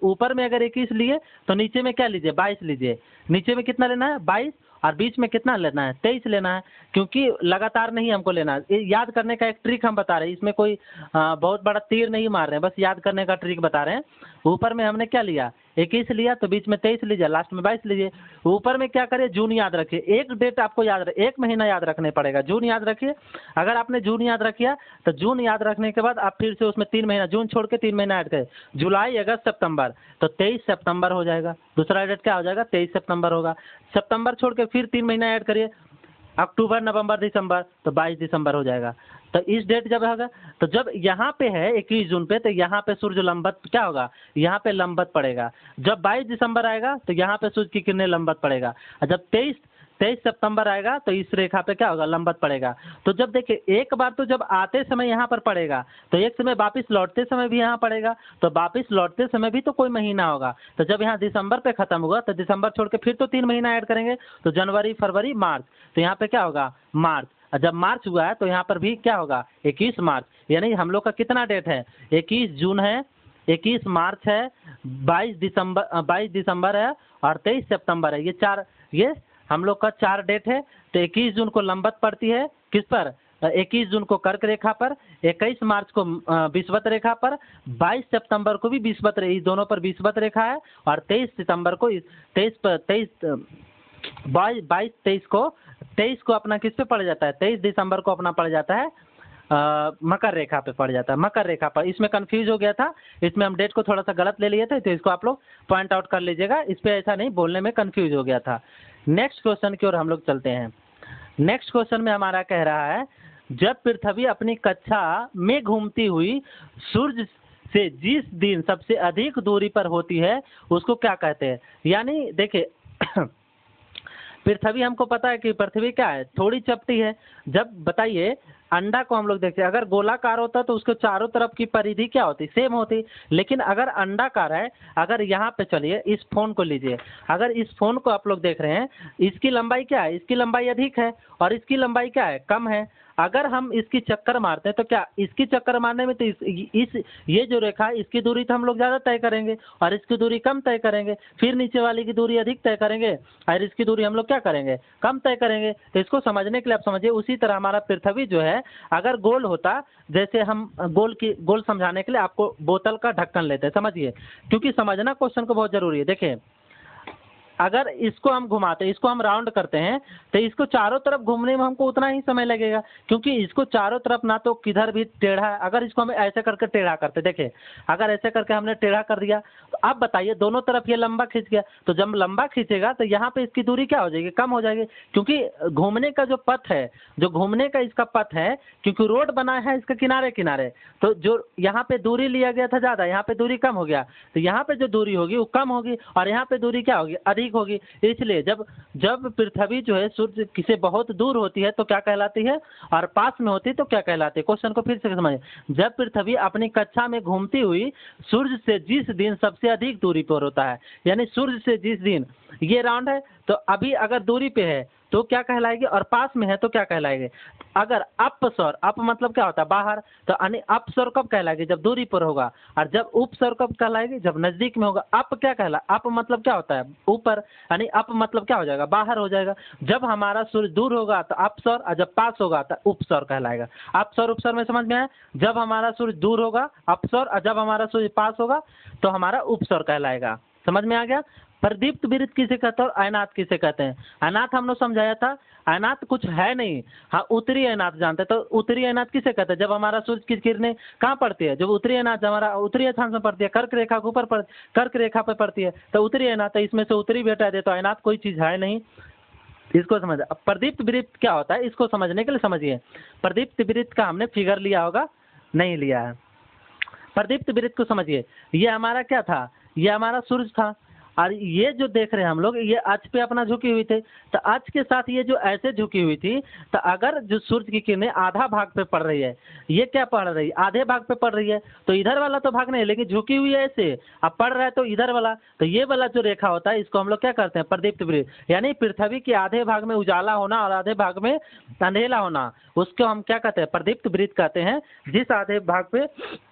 ऊपर में अगर 21 लिए तो नीचे में क्या लीजिए, 22 लीजिए। नीचे में कितना लेना है, 22, और बीच में कितना लेना है, 23 लेना है, क्योंकि लगातार नहीं हमको लेना है। ये याद करने का एक ट्रिक हम बता रहे हैं, इसमें कोई बहुत बड़ा तीर नहीं मार रहे हैं, बस याद करने का ट्रिक बता रहे हैं। ऊपर में हमने क्या लिया, 21 लिया, तो बीच में 23 लीजिए, लास्ट में 22 लीजिए। ऊपर में क्या करिए, जून याद रखिए, एक डेट आपको याद, एक महीना याद रखने पड़ेगा, जून याद रखिए। अगर आपने जून याद रखिया तो जून याद रखने के बाद आप फिर से उसमें 3 महीना, जून छोड़ के 3 महीना ऐड करें, जुलाई, अगस्त, सितंबर, तो 23 सितंबर हो जाएगा। दूसरा डेट क्या हो जाएगा, 23 सितंबर होगा। सितंबर छोड़ के फिर 3 महीना ऐड करिए, अक्टूबर, नवंबर, दिसंबर, तो 22 दिसंबर हो जाएगा। तो इस डेट जब होगा, तो जब यहाँ पे है 21 जून पे, तो यहाँ पे सूर्य लंबवत क्या होगा, यहाँ पे लंबवत पड़ेगा। जब 22 दिसंबर आएगा तो यहाँ पे सूर्य की किरणें लंबवत पड़ेगा, और जब 23 सितंबर आएगा तो इस रेखा पे क्या होगा, लंबवत पड़ेगा। तो जब देखिए एक बार तो जब आते समय यहाँ पर पड़ेगा, तो एक समय वापिस लौटते समय भी यहाँ पड़ेगा, तो वापिस लौटते समय भी तो कोई महीना होगा। तो जब यहाँ दिसंबर पे खत्म होगा तो दिसंबर छोड़ के फिर तो 3 महीना ऐड करेंगे, तो जनवरी, फरवरी, मार्च, तो यहाँ पे क्या होगा, मार्च। और जब मार्च हुआ है तो यहाँ पर भी क्या होगा, 21 मार्च। यानी हम लोग का कितना डेट है, 21 जून है, 21 मार्च है, 22 दिसंबर है, और 23 सितंबर है। ये हम लोग का 4 डेट है। तो 21 जून को लंबवत पड़ती है किस पर, 21 जून को कर्क रेखा पर, 21 मार्च को विषुवत रेखा पर, 22 सितंबर को भी विषुवत, इस दोनों पर विषुवत रेखा है, और 23 सितंबर को 23 को अपना किस पे पड़ जाता है, 23 दिसंबर को अपना पड़ जाता है मकर रेखा पे पड़ जाता है, मकर रेखा पर। इसमें कंफ्यूज हो गया था, इसमें हम डेट को थोड़ा सा गलत ले लिए थे, तो इसको आप लोग पॉइंट आउट कर लीजिएगा, इस पे ऐसा नहीं, बोलने में कंफ्यूज हो गया था। नेक्स्ट क्वेश्चन की ओर हम लोग चलते हैं। नेक्स्ट क्वेश्चन में हमारा कह रहा है, जब पृथ्वी अपनी कक्षा में घूमती हुई सूर्य से जिस दिन सबसे अधिक दूरी पर होती है उसको क्या कहते हैं। यानी देखिए पृथ्वी, हमको पता है कि पृथ्वी क्या है, थोड़ी चपटी है। जब बताइए अंडा को हम लोग देखते हैं, अगर गोलाकार होता तो उसके चारों तरफ की परिधि क्या होती, सेम होती। लेकिन अगर अंडाकार है, अगर यहाँ पे चलिए इस फोन को लीजिए, अगर इस फोन को आप लोग देख रहे हैं, इसकी लंबाई क्या है, इसकी लंबाई अधिक है और इसकी लंबाई क्या है, कम है। अगर हम इसकी चक्कर मारते हैं तो क्या, इसकी चक्कर मारने में तो ये जो रेखा है इसकी दूरी तो हम लोग ज़्यादा तय करेंगे और इसकी दूरी कम तय करेंगे, फिर नीचे वाली की दूरी अधिक तय करेंगे और इसकी दूरी हम लोग क्या करेंगे, कम तय करेंगे। तो इसको समझने के लिए आप समझिए, उसी तरह हमारा पृथ्वी जो है अगर गोल होता, जैसे हम गोल समझाने के लिए आपको बोतल का ढक्कन लेते हैं, समझिए, क्योंकि समझना क्वेश्चन को बहुत जरूरी है। देखिए अगर इसको हम घुमाते हैं, इसको हम राउंड करते हैं, तो इसको चारों तरफ घूमने में हमको उतना ही समय लगेगा, क्योंकि इसको चारों तरफ ना तो किधर भी टेढ़ा है। अगर इसको हम ऐसे करके टेढ़ा करते, देखिए अगर ऐसे करके हमने टेढ़ा कर दिया, तो अब बताइए दोनों तरफ ये लंबा खींच गया, तो जब लंबा खींचेगा तो यहाँ पे इसकी दूरी क्या हो जाएगी, कम हो जाएगी। क्योंकि घूमने का जो पथ है, जो घूमने का इसका पथ है, क्योंकि रोड बना है इसके किनारे किनारे, तो जो यहाँ पे दूरी लिया गया था ज़्यादा, यहाँ पे दूरी कम हो गया, तो यहाँ पे जो दूरी होगी वो कम होगी और यहाँ पे दूरी क्या होगी, अधिक होगी। इसलिए जब पृथ्वी जो है सूर्य से बहुत दूर होती है तो क्या कहलाती है, और पास में होती है तो क्या कहलाती है। क्वेश्चन को फिर से समझिए, जब पृथ्वी अपनी कक्षा में घूमती हुई सूर्य से जिस दिन सबसे अधिक दूरी पर होता है, यानी सूर्य से जिस दिन, ये राउंड है तो अभी अगर दूरी पे है तो क्या कहलाएगी, और पास में है तो क्या कहलाएगी। अगर अपसौर, अप मतलब क्या होता है, बाहर, तो यानी अपसौर कब कहलाएगी, जब दूरी पर होगा, और जब उपसौर कब कहलाएगी, जब नजदीक में होगा। अप क्या कहला, अप मतलब क्या होता है, ऊपर, यानी अप मतलब क्या हो जाएगा, बाहर हो जाएगा। जब हमारा सूर्य दूर होगा तो अपसौर, और जब पास होगा तो उपसौर कहलाएगा। अपसौर उपसौर में समझ में आया, जब हमारा सूर्य दूर होगा अपसौर, और जब हमारा सूर्य पास होगा तो हमारा उपसौर कहलाएगा। समझ में आ गया। प्रदीप्त विरुद्ध किसे कहते हैं और अनाथ किसे कहते हैं। अनाथ हम लोग समझाया था, अनाथ कुछ है नहीं, हाँ उत्तरी अनाथ जानते हैं। तो उत्तरी अनाथ किसे कहते हैं, जब हमारा सूर्य की किरणें कहाँ पड़ती है, जब उत्तरी अनाथ हमारा उत्तरी अक्षांश में पड़ती है, कर्क रेखा के ऊपर कर्क रेखा पे पड़ती है, तो उत्तरी अनाथ है। इसमें से उत्तरी भी हटा दे तो अनाथ कोई चीज़ है नहीं, इसको समझ। अब प्रदीप्त विरुद्ध क्या होता है, इसको समझने के लिए समझिए। प्रदीप्त विरुद्ध का हमने फिगर लिया होगा, नहीं लिया है। प्रदीप्त विरुद्ध को समझिए, ये हमारा क्या था, ये हमारा सूर्य था, और ये जो देख रहे हैं हम लोग, ये अक्ष पे अपना झुकी हुई थे, तो अक्ष के साथ ये जो ऐसे झुकी हुई थी, तो अगर जो सूर्य की किरणें आधा भाग पे पड़ रही है, ये क्या पड़ रही है, आधे भाग पे पड़ रही है, तो इधर वाला तो भाग नहीं, लेकिन झुकी हुई है ऐसे, अब पड़ रहा है तो इधर वाला, तो ये वाला जो रेखा होता है इसको हम लोग क्या करते हैं, प्रदीप्त वृत्त। यानी पृथ्वी के आधे भाग में उजाला होना और आधे भाग में अंधेला होना, उसको हम क्या कहते हैं, प्रदीप्त वृत्त कहते हैं। जिस आधे भाग पे,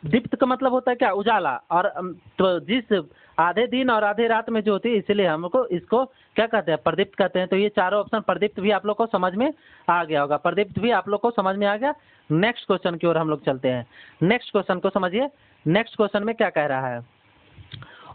दीप्त का मतलब होता है क्या, उजाला, और तो जिस आधे दिन और आधे रात में जो होती है, इसलिए हमको इसको क्या कहते हैं, प्रदीप्त कहते हैं। तो ये चारों ऑप्शन प्रदीप्त भी आप लोग को समझ में आ गया होगा, प्रदीप्त भी आप लोग को समझ में आ गया। नेक्स्ट क्वेश्चन की ओर हम लोग चलते हैं। नेक्स्ट क्वेश्चन को समझिए। नेक्स्ट क्वेश्चन में क्या कह रहा है,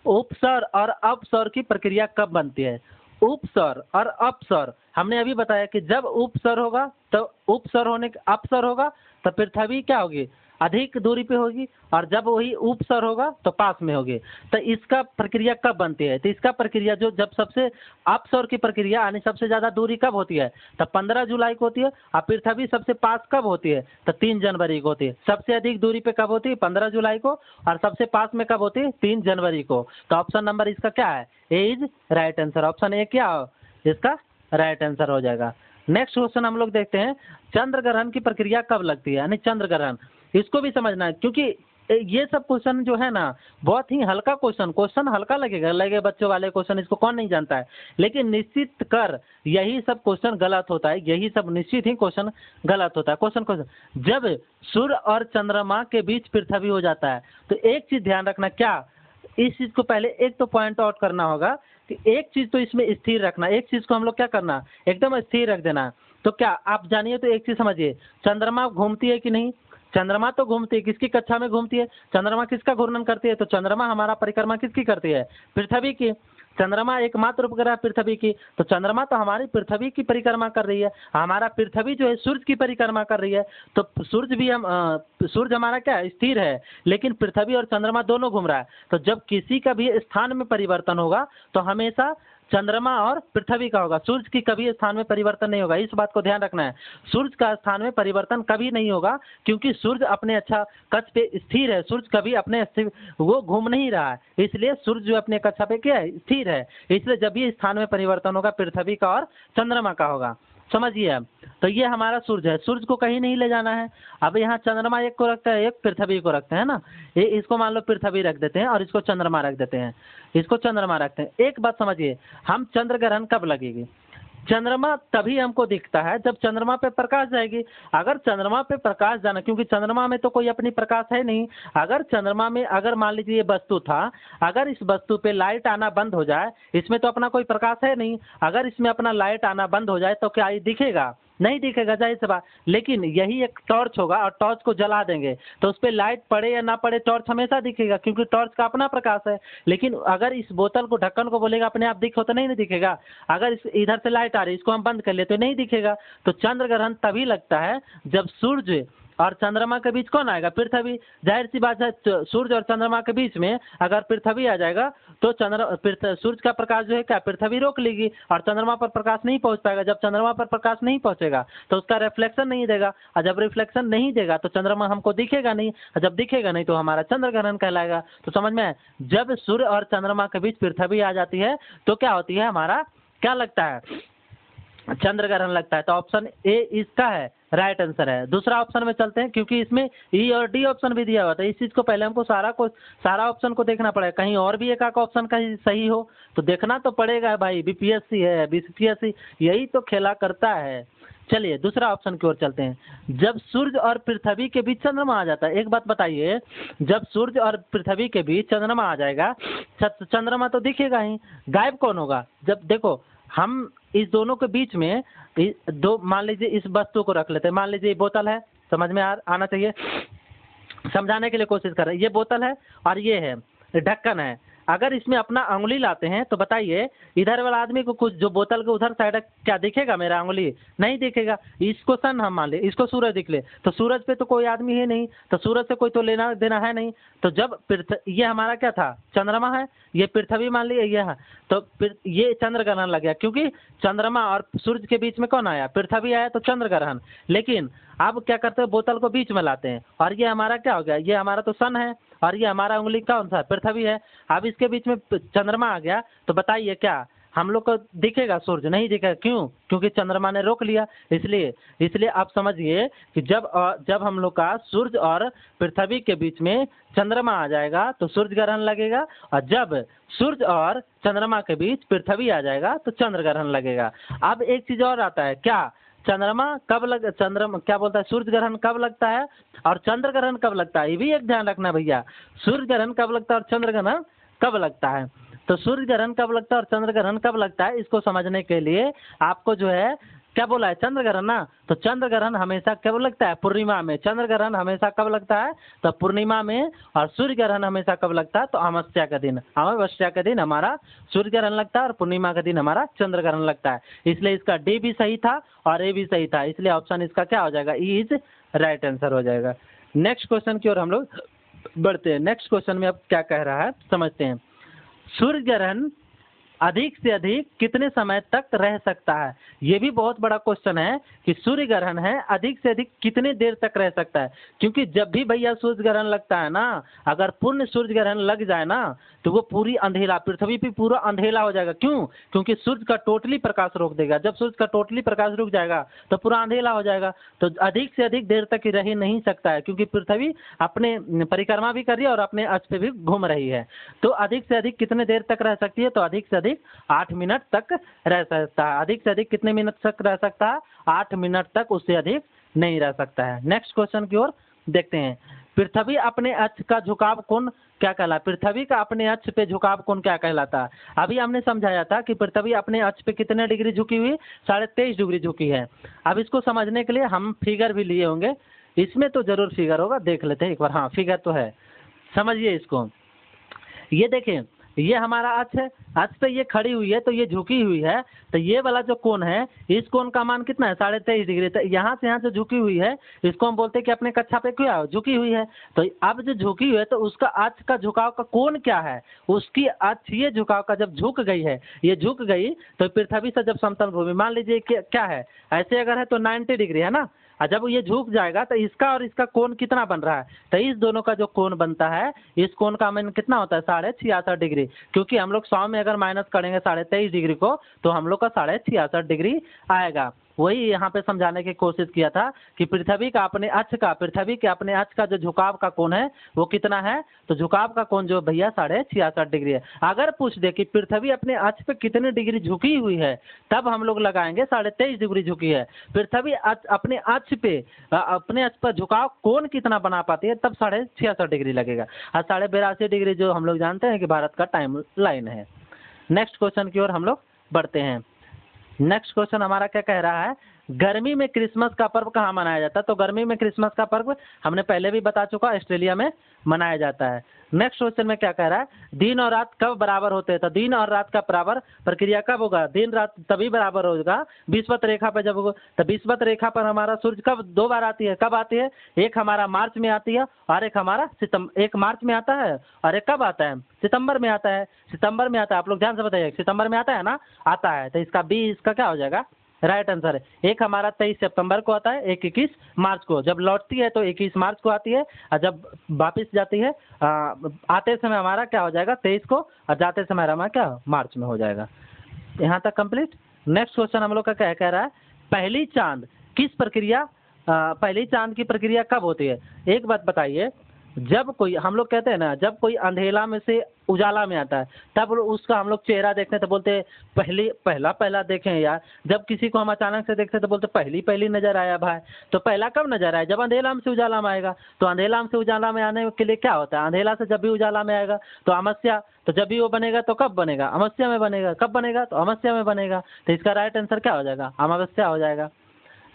उपस्वर और अपस्वर की प्रक्रिया कब बनती है। उपस्वर और अपस्वर, हमने अभी बताया कि जब उपस्वर होगा तो उपस्वर होने अपस्वर होगा तो पृथ्वी क्या होगी, अधिक दूरी पे होगी, और जब वही उपस्वर होगा तो पास में होगी। तो इसका प्रक्रिया कब बनती है, तो इसका प्रक्रिया जो जब सबसे अपस्वर की प्रक्रिया यानी सबसे ज़्यादा दूरी कब होती है, तो 15 जुलाई को होती है। और पृथ्वी सबसे पास कब होती है, तो 3 जनवरी को होती है। सबसे अधिक दूरी पे कब होती है, 15 जुलाई को, और सबसे पास में कब होती है, 3 जनवरी को। तो ऑप्शन नंबर इसका क्या है, A is right answer. Option A क्या हो, इसका राइट आंसर हो जाएगा। नेक्स्ट क्वेश्चन हम लोग देखते हैं, चंद्र ग्रहण की प्रक्रिया कब लगती है, यानी चंद्र ग्रहण, इसको भी समझना है, क्योंकि ये सब क्वेश्चन जो है ना बहुत ही हल्का क्वेश्चन हल्का लगे बच्चों वाले क्वेश्चन, इसको कौन नहीं जानता है। लेकिन निश्चित कर यही सब क्वेश्चन गलत होता है, यही सब निश्चित ही क्वेश्चन गलत होता है। क्वेश्चन जब सूर्य और चंद्रमा के बीच पृथ्वी हो जाता है, तो एक चीज ध्यान रखना, क्या इस चीज को पहले एक तो पॉइंट आउट करना होगा कि एक चीज तो इसमें स्थिर रखना, एक चीज को हम लोग क्या करना, एकदम स्थिर रख देना। तो क्या आप जानिए, तो एक चीज समझिए, चंद्रमा घूमती है कि नहीं, चंद्रमा तो घूमती है, किसकी कक्षा में घूमती है, चंद्रमा किसका घूर्णन करती है, तो चंद्रमा हमारा परिक्रमा किसकी करती है, पृथ्वी की। चंद्रमा एकमात्र उपग्रह पृथ्वी की, तो चंद्रमा तो हमारी पृथ्वी की परिक्रमा कर रही है, हमारा पृथ्वी जो है सूर्य की परिक्रमा कर रही है। तो सूर्य भी सूर्य हमारा क्या है, स्थिर है, लेकिन पृथ्वी और चंद्रमा दोनों घूम रहा है। तो जब किसी का भी स्थान में परिवर्तन होगा तो हमेशा चंद्रमा और पृथ्वी का होगा, सूर्य की कभी स्थान में परिवर्तन नहीं होगा। इस बात को ध्यान रखना है, सूर्य का स्थान में परिवर्तन कभी नहीं होगा, क्योंकि सूर्य अपने अच्छा कक्ष पे स्थिर है, सूर्य कभी अपने वो घूम नहीं रहा है, इसलिए सूर्य जो अपने कक्षा पे क्या है, स्थिर है। इसलिए जब भी स्थान में परिवर्तन होगा पृथ्वी का और चंद्रमा का होगा, समझिए। अब तो ये हमारा सूर्य है, सूर्य को कहीं नहीं ले जाना है। अब यहाँ चंद्रमा एक को रखता है, एक पृथ्वी को रखते हैं ना, ये इसको मान लो पृथ्वी रख देते हैं और इसको चंद्रमा रख देते हैं, इसको चंद्रमा रखते हैं। एक बात समझिए, हम चंद्र ग्रहण कब लगेगी, चंद्रमा तभी हमको दिखता है जब चंद्रमा पे प्रकाश जाएगी। अगर चंद्रमा पे प्रकाश जाना, क्योंकि चंद्रमा में तो कोई अपनी प्रकाश है नहीं, अगर चंद्रमा में अगर मान लीजिए ये वस्तु था, अगर इस वस्तु पे लाइट आना बंद हो जाए, इसमें तो अपना कोई प्रकाश है नहीं, अगर इसमें अपना लाइट आना बंद हो जाए तो क्या ये दिखेगा, नहीं दिखेगा, जाहिर सी बात। लेकिन यही एक टॉर्च होगा और टॉर्च को जला देंगे तो उस पर लाइट पड़े या ना पड़े टॉर्च हमेशा दिखेगा, क्योंकि टॉर्च का अपना प्रकाश है। लेकिन अगर इस बोतल को ढक्कन को बोलेगा अपने आप दिखो तो नहीं दिखेगा, अगर इस इधर से लाइट आ रही है इसको हम बंद कर ले तो नहीं दिखेगा। तो चंद्र ग्रहण तभी लगता है जब सूर्य और चंद्रमा के बीच कौन आएगा, पृथ्वी। जाहिर सी बात है, सूर्य और चंद्रमा के बीच में अगर पृथ्वी आ जाएगा तो सूर्य का प्रकाश जो है क्या पृथ्वी रोक लेगी और चंद्रमा पर प्रकाश नहीं पहुंच पाएगा। जब चंद्रमा पर प्रकाश नहीं पहुंचेगा तो उसका रिफ्लेक्शन नहीं देगा, और जब रिफ्लेक्शन नहीं देगा तो चंद्रमा हमको दिखेगा नहीं, और जब दिखेगा नहीं तो हमारा चंद्र ग्रहण कहलाएगा। तो समझ में, जब सूर्य और चंद्रमा के बीच पृथ्वी आ जाती है तो क्या होती है, हमारा क्या लगता है, चंद्र ग्रहण लगता है। तो ऑप्शन ए इसका है राइट आंसर है। दूसरा ऑप्शन में चलते हैं, क्योंकि इसमें ई और डी ऑप्शन भी दिया हुआ था, इस चीज को पहले हमको सारा ऑप्शन को देखना पड़ेगा, कहीं और भी एक आका ऑप्शन कहीं सही हो तो देखना तो पड़ेगा भाई। बीपीएससी है, बीसीपीएससी यही तो खेला करता है। चलिए दूसरा ऑप्शन की ओर चलते हैं, जब सूर्य और पृथ्वी के बीच चंद्रमा आ जाता है। एक बात बताइए, जब सूर्य और पृथ्वी के बीच चंद्रमा आ जाएगा, चंद्रमा तो दिखेगा ही, गायब कौन होगा। जब देखो हम इस दोनों के बीच में दो, मान लीजिए इस वस्तु को रख लेते हैं, मान लीजिए ये बोतल है, समझ में आना चाहिए, समझाने के लिए कोशिश कर रहे हैं। ये बोतल है और ये है ढक्कन है, अगर इसमें अपना अंगुली लाते हैं तो बताइए इधर वाला आदमी को कुछ, जो बोतल के उधर साइड क्या दिखेगा, मेरा अंगुली नहीं दिखेगा। इसको सन हम मान ले, इसको सूरज दिख ले, तो सूरज पे तो कोई आदमी है नहीं, तो सूरज से कोई तो लेना देना है नहीं। तो जब ये हमारा क्या था, चंद्रमा है, ये पृथ्वी मान लिया ये है, तो ये चंद्र ग्रहण लग गया, क्योंकि चंद्रमा और सूरज के बीच में कौन आया, पृथ्वी आया, तो चंद्र ग्रहण। लेकिन अब क्या करते हैं, बोतल को बीच में लाते हैं और ये हमारा क्या हो गया, ये हमारा तो सन है और ये हमारा उंगली कौन सा, पृथ्वी है। अब इसके बीच में चंद्रमा आ गया, तो बताइए क्या हम लोग को दिखेगा, सूर्य नहीं दिखेगा, क्यों, क्योंकि चंद्रमा ने रोक लिया। इसलिए आप समझिए कि जब हम लोग का सूर्य और पृथ्वी के बीच में चंद्रमा आ जाएगा तो सूर्य ग्रहण लगेगा, और जब सूर्य और चंद्रमा के बीच पृथ्वी आ जाएगा तो चंद्र ग्रहण लगेगा। अब एक चीज और आता है, क्या चंद्रमा कब क्या बोलता है, सूर्य ग्रहण कब लगता है और चंद्र ग्रहण कब लगता है, ये भी एक ध्यान रखना भैया। सूर्य ग्रहण कब लगता है और चंद्र ग्रहण कब लगता है। तो सूर्य ग्रहण कब लगता है और चंद्र ग्रहण कब लगता है, इसको समझने के लिए आपको जो है क्या बोला है, चंद्र ग्रहण ना। तो चंद्र ग्रहण हमेशा कब लगता है, पूर्णिमा में। चंद्र ग्रहण हमेशा कब लगता है, तो पूर्णिमा में। और सूर्य ग्रहण हमेशा कब लगता है, तो अमावस्या का दिन। अमावस्या के दिन हमारा सूर्य ग्रहण लगता है और पूर्णिमा के दिन हमारा चंद्र ग्रहण लगता है। इसलिए इसका डी भी सही था और ए भी सही था, इसलिए ऑप्शन इसका क्या हो जाएगा, ई इज राइट आंसर हो जाएगा। नेक्स्ट क्वेश्चन की ओर हम लोग बढ़ते हैं। नेक्स्ट क्वेश्चन में अब क्या कह रहा है समझते हैं। सूर्य ग्रहण अधिक से अधिक कितने समय तक रह सकता है। ये भी बहुत बड़ा क्वेश्चन है कि सूर्य ग्रहण है अधिक से अधिक कितने देर तक रह सकता है। क्योंकि जब भी भैया सूर्य ग्रहण लगता है ना, अगर पूर्ण सूर्य ग्रहण लग जाए ना, तो वो पूरी अंधेरा, पृथ्वी पे पूरा अंधेरा हो जाएगा। क्यों? क्योंकि सूर्य का टोटली प्रकाश रोक देगा। जब सूर्य का टोटली प्रकाश रुक जाएगा तो पूरा अंधेरा हो जाएगा। तो अधिक से अधिक देर तक रह नहीं सकता है, क्योंकि पृथ्वी अपने परिक्रमा भी कर रही है और अपने अक्ष पे भी घूम रही है। तो अधिक से अधिक कितने देर तक रह सकती है, तो अधिक से अधिक 8 मिनट तक रह सकता है। अधिक से अधिक कितने मिनट तक रह सकता है, 8 मिनट तक, उससे अधिक नहीं रह सकता है। नेक्स्ट क्वेश्चन की ओर देखते हैं। पृथ्वी अपने अक्ष का झुकाव कोण क्या कहलाता है। पृथ्वी का अपने अक्ष पे झुकाव कोण क्या कहलाता है। अभी हमने समझाया था कि पृथ्वी अपने अक्ष पे कितने डिग्री झुकी हुई, 23.5 डिग्री झुकी है। अब इसको समझने के लिए हम फिगर भी लिए होंगे, इसमें तो जरूर फिगर होगा, देख लेते हैं एक बार। हाँ, फिगर तो है, समझिए इसको। ये देखें, ये हमारा अक्ष है, अक्ष पे ये खड़ी हुई है तो ये झुकी हुई है। तो ये वाला जो कोण है, इस कोण का मान कितना है, 23.5 डिग्री। तो यहाँ से यहाँ जो झुकी हुई है, इसको हम बोलते हैं कि अपने कक्षा पे क्या झुकी हुई है। तो अब जो झुकी हुई है तो उसका अक्ष का झुकाव का कोण क्या है, उसकी अक्ष ये झुकाव का जब झुक गई है, ये झुक गई तो पृथ्वी से जब समतल भूमि, मान लीजिए कि क्या है, ऐसे अगर है तो 90 डिग्री है ना, और जब ये झुक जाएगा तो इसका और इसका कोण कितना बन रहा है, तो इस दोनों का जो कोण बनता है, इस कोण का मान कितना होता है, 66.5 डिग्री। क्योंकि हम लोग 100 में अगर माइनस करेंगे 23.5 डिग्री को, तो हम लोग का 66.5 डिग्री आएगा। वही यहाँ पे समझाने की कोशिश किया था कि पृथ्वी के अपने अक्ष का जो झुकाव का कोण है वो कितना है, तो झुकाव का कोण जो भैया 66.5 डिग्री है। अगर पूछ दे कि पृथ्वी अपने अक्ष पे कितने डिग्री झुकी हुई है, तब हम लोग लगाएंगे 23.5 डिग्री झुकी है। पृथ्वी अपने अक्ष पर झुकाव कोण कितना बना पाती है, तब 66.5 डिग्री लगेगा। और 82.5 डिग्री जो हम लोग जानते हैं कि भारत का टाइम लाइन है। नेक्स्ट क्वेश्चन की ओर हम लोग बढ़ते हैं। नेक्स्ट क्वेश्चन हमारा क्या कह रहा है, गर्मी में क्रिसमस का पर्व कहाँ मनाया जाता है। तो गर्मी में क्रिसमस का पर्व हमने पहले भी बता चुका, ऑस्ट्रेलिया में मनाया जाता है। नेक्स्ट क्वेश्चन में क्या कह रहा है, दिन और रात कब बराबर होते हैं। तो दिन और रात का बराबर प्रक्रिया कब होगा, दिन रात तभी बराबर होगा विषुवत रेखा पर जब होगा। तो विषुवत रेखा पर हमारा सूर्य कब 2 बार आती है, कब आती है, एक हमारा मार्च में आती है और एक हमारा एक मार्च में आता है और एक कब आता है, सितंबर में आता है। सितंबर में आता है, आप लोग ध्यान से बताइए, सितंबर में आता है ना, आता है। तो इसका बी इसका क्या हो जाएगा, राइट आंसर है। एक हमारा 23 सितंबर को आता है, एक 21 मार्च को। जब लौटती है तो 21 मार्च को आती है, और जब वापस जाती है आते समय हमारा क्या हो जाएगा 23 को, और जाते समय हमारा क्या मार्च में हो जाएगा। यहाँ तक कंप्लीट। नेक्स्ट क्वेश्चन हम लोग का क्या कह रहा है, पहली चांद की प्रक्रिया कब होती है। एक बात बताइए, जब कोई, हम लोग कहते हैं ना, जब कोई अंधेला में से उजाला में आता है, तब उसका हम लोग चेहरा देखते हैं तो बोलते हैं पहला देखें यार। जब किसी को हम अचानक से देखते हैं तो बोलते पहली नजर आया भाई। तो पहला कब नजर आया, जब अंधेला में से उजाला में आएगा। तो अंधेला में से उजाला में आने के लिए क्या होता है, अंधेला से जब भी उजाला में आएगा तो अमावस्या, तो जब भी वो बनेगा तो कब बनेगा, अमावस्या में बनेगा। कब बनेगा, तो अमावस्या में बनेगा। तो इसका राइट आंसर क्या हो जाएगा, अमावस्या हो जाएगा।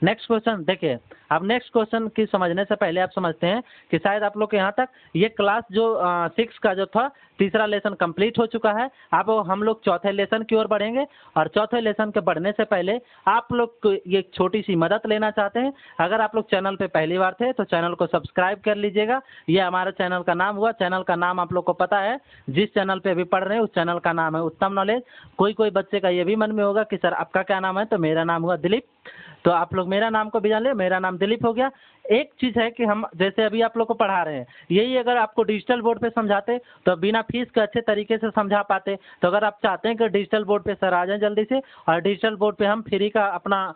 नेक्स्ट क्वेश्चन देखिए। अब नेक्स्ट क्वेश्चन की समझने से पहले आप समझते हैं कि शायद आप लोग के यहाँ तक ये क्लास जो 6 का जो था, तीसरा लेसन कंप्लीट हो चुका है। अब हम लोग चौथे लेसन की ओर बढ़ेंगे, और चौथे लेसन के बढ़ने से पहले आप लोग को ये छोटी सी मदद लेना चाहते हैं। अगर आप लोग चैनल पे पहली बार थे तो चैनल को सब्सक्राइब कर लीजिएगा। ये हमारे चैनल का नाम हुआ, चैनल का नाम आप लोग को पता है, जिस चैनल पे अभी पढ़ रहे हैं उस चैनल का नाम है उत्तम नॉलेज। कोई बच्चे का ये भी मन में होगा कि सर आपका क्या नाम है, तो मेरा नाम हुआ दिलीप। तो आप लोग मेरा नाम को भी जान ले, मेरा नाम दिलीप हो गया। एक चीज़ है कि हम जैसे अभी आप लोग को पढ़ा रहे हैं, यही अगर आपको डिजिटल बोर्ड पे समझाते तो बिना फीस के अच्छे तरीके से समझा पाते। तो अगर आप चाहते हैं कि डिजिटल बोर्ड पे सर आ जाएं जल्दी से, और डिजिटल बोर्ड पे हम फ्री का अपना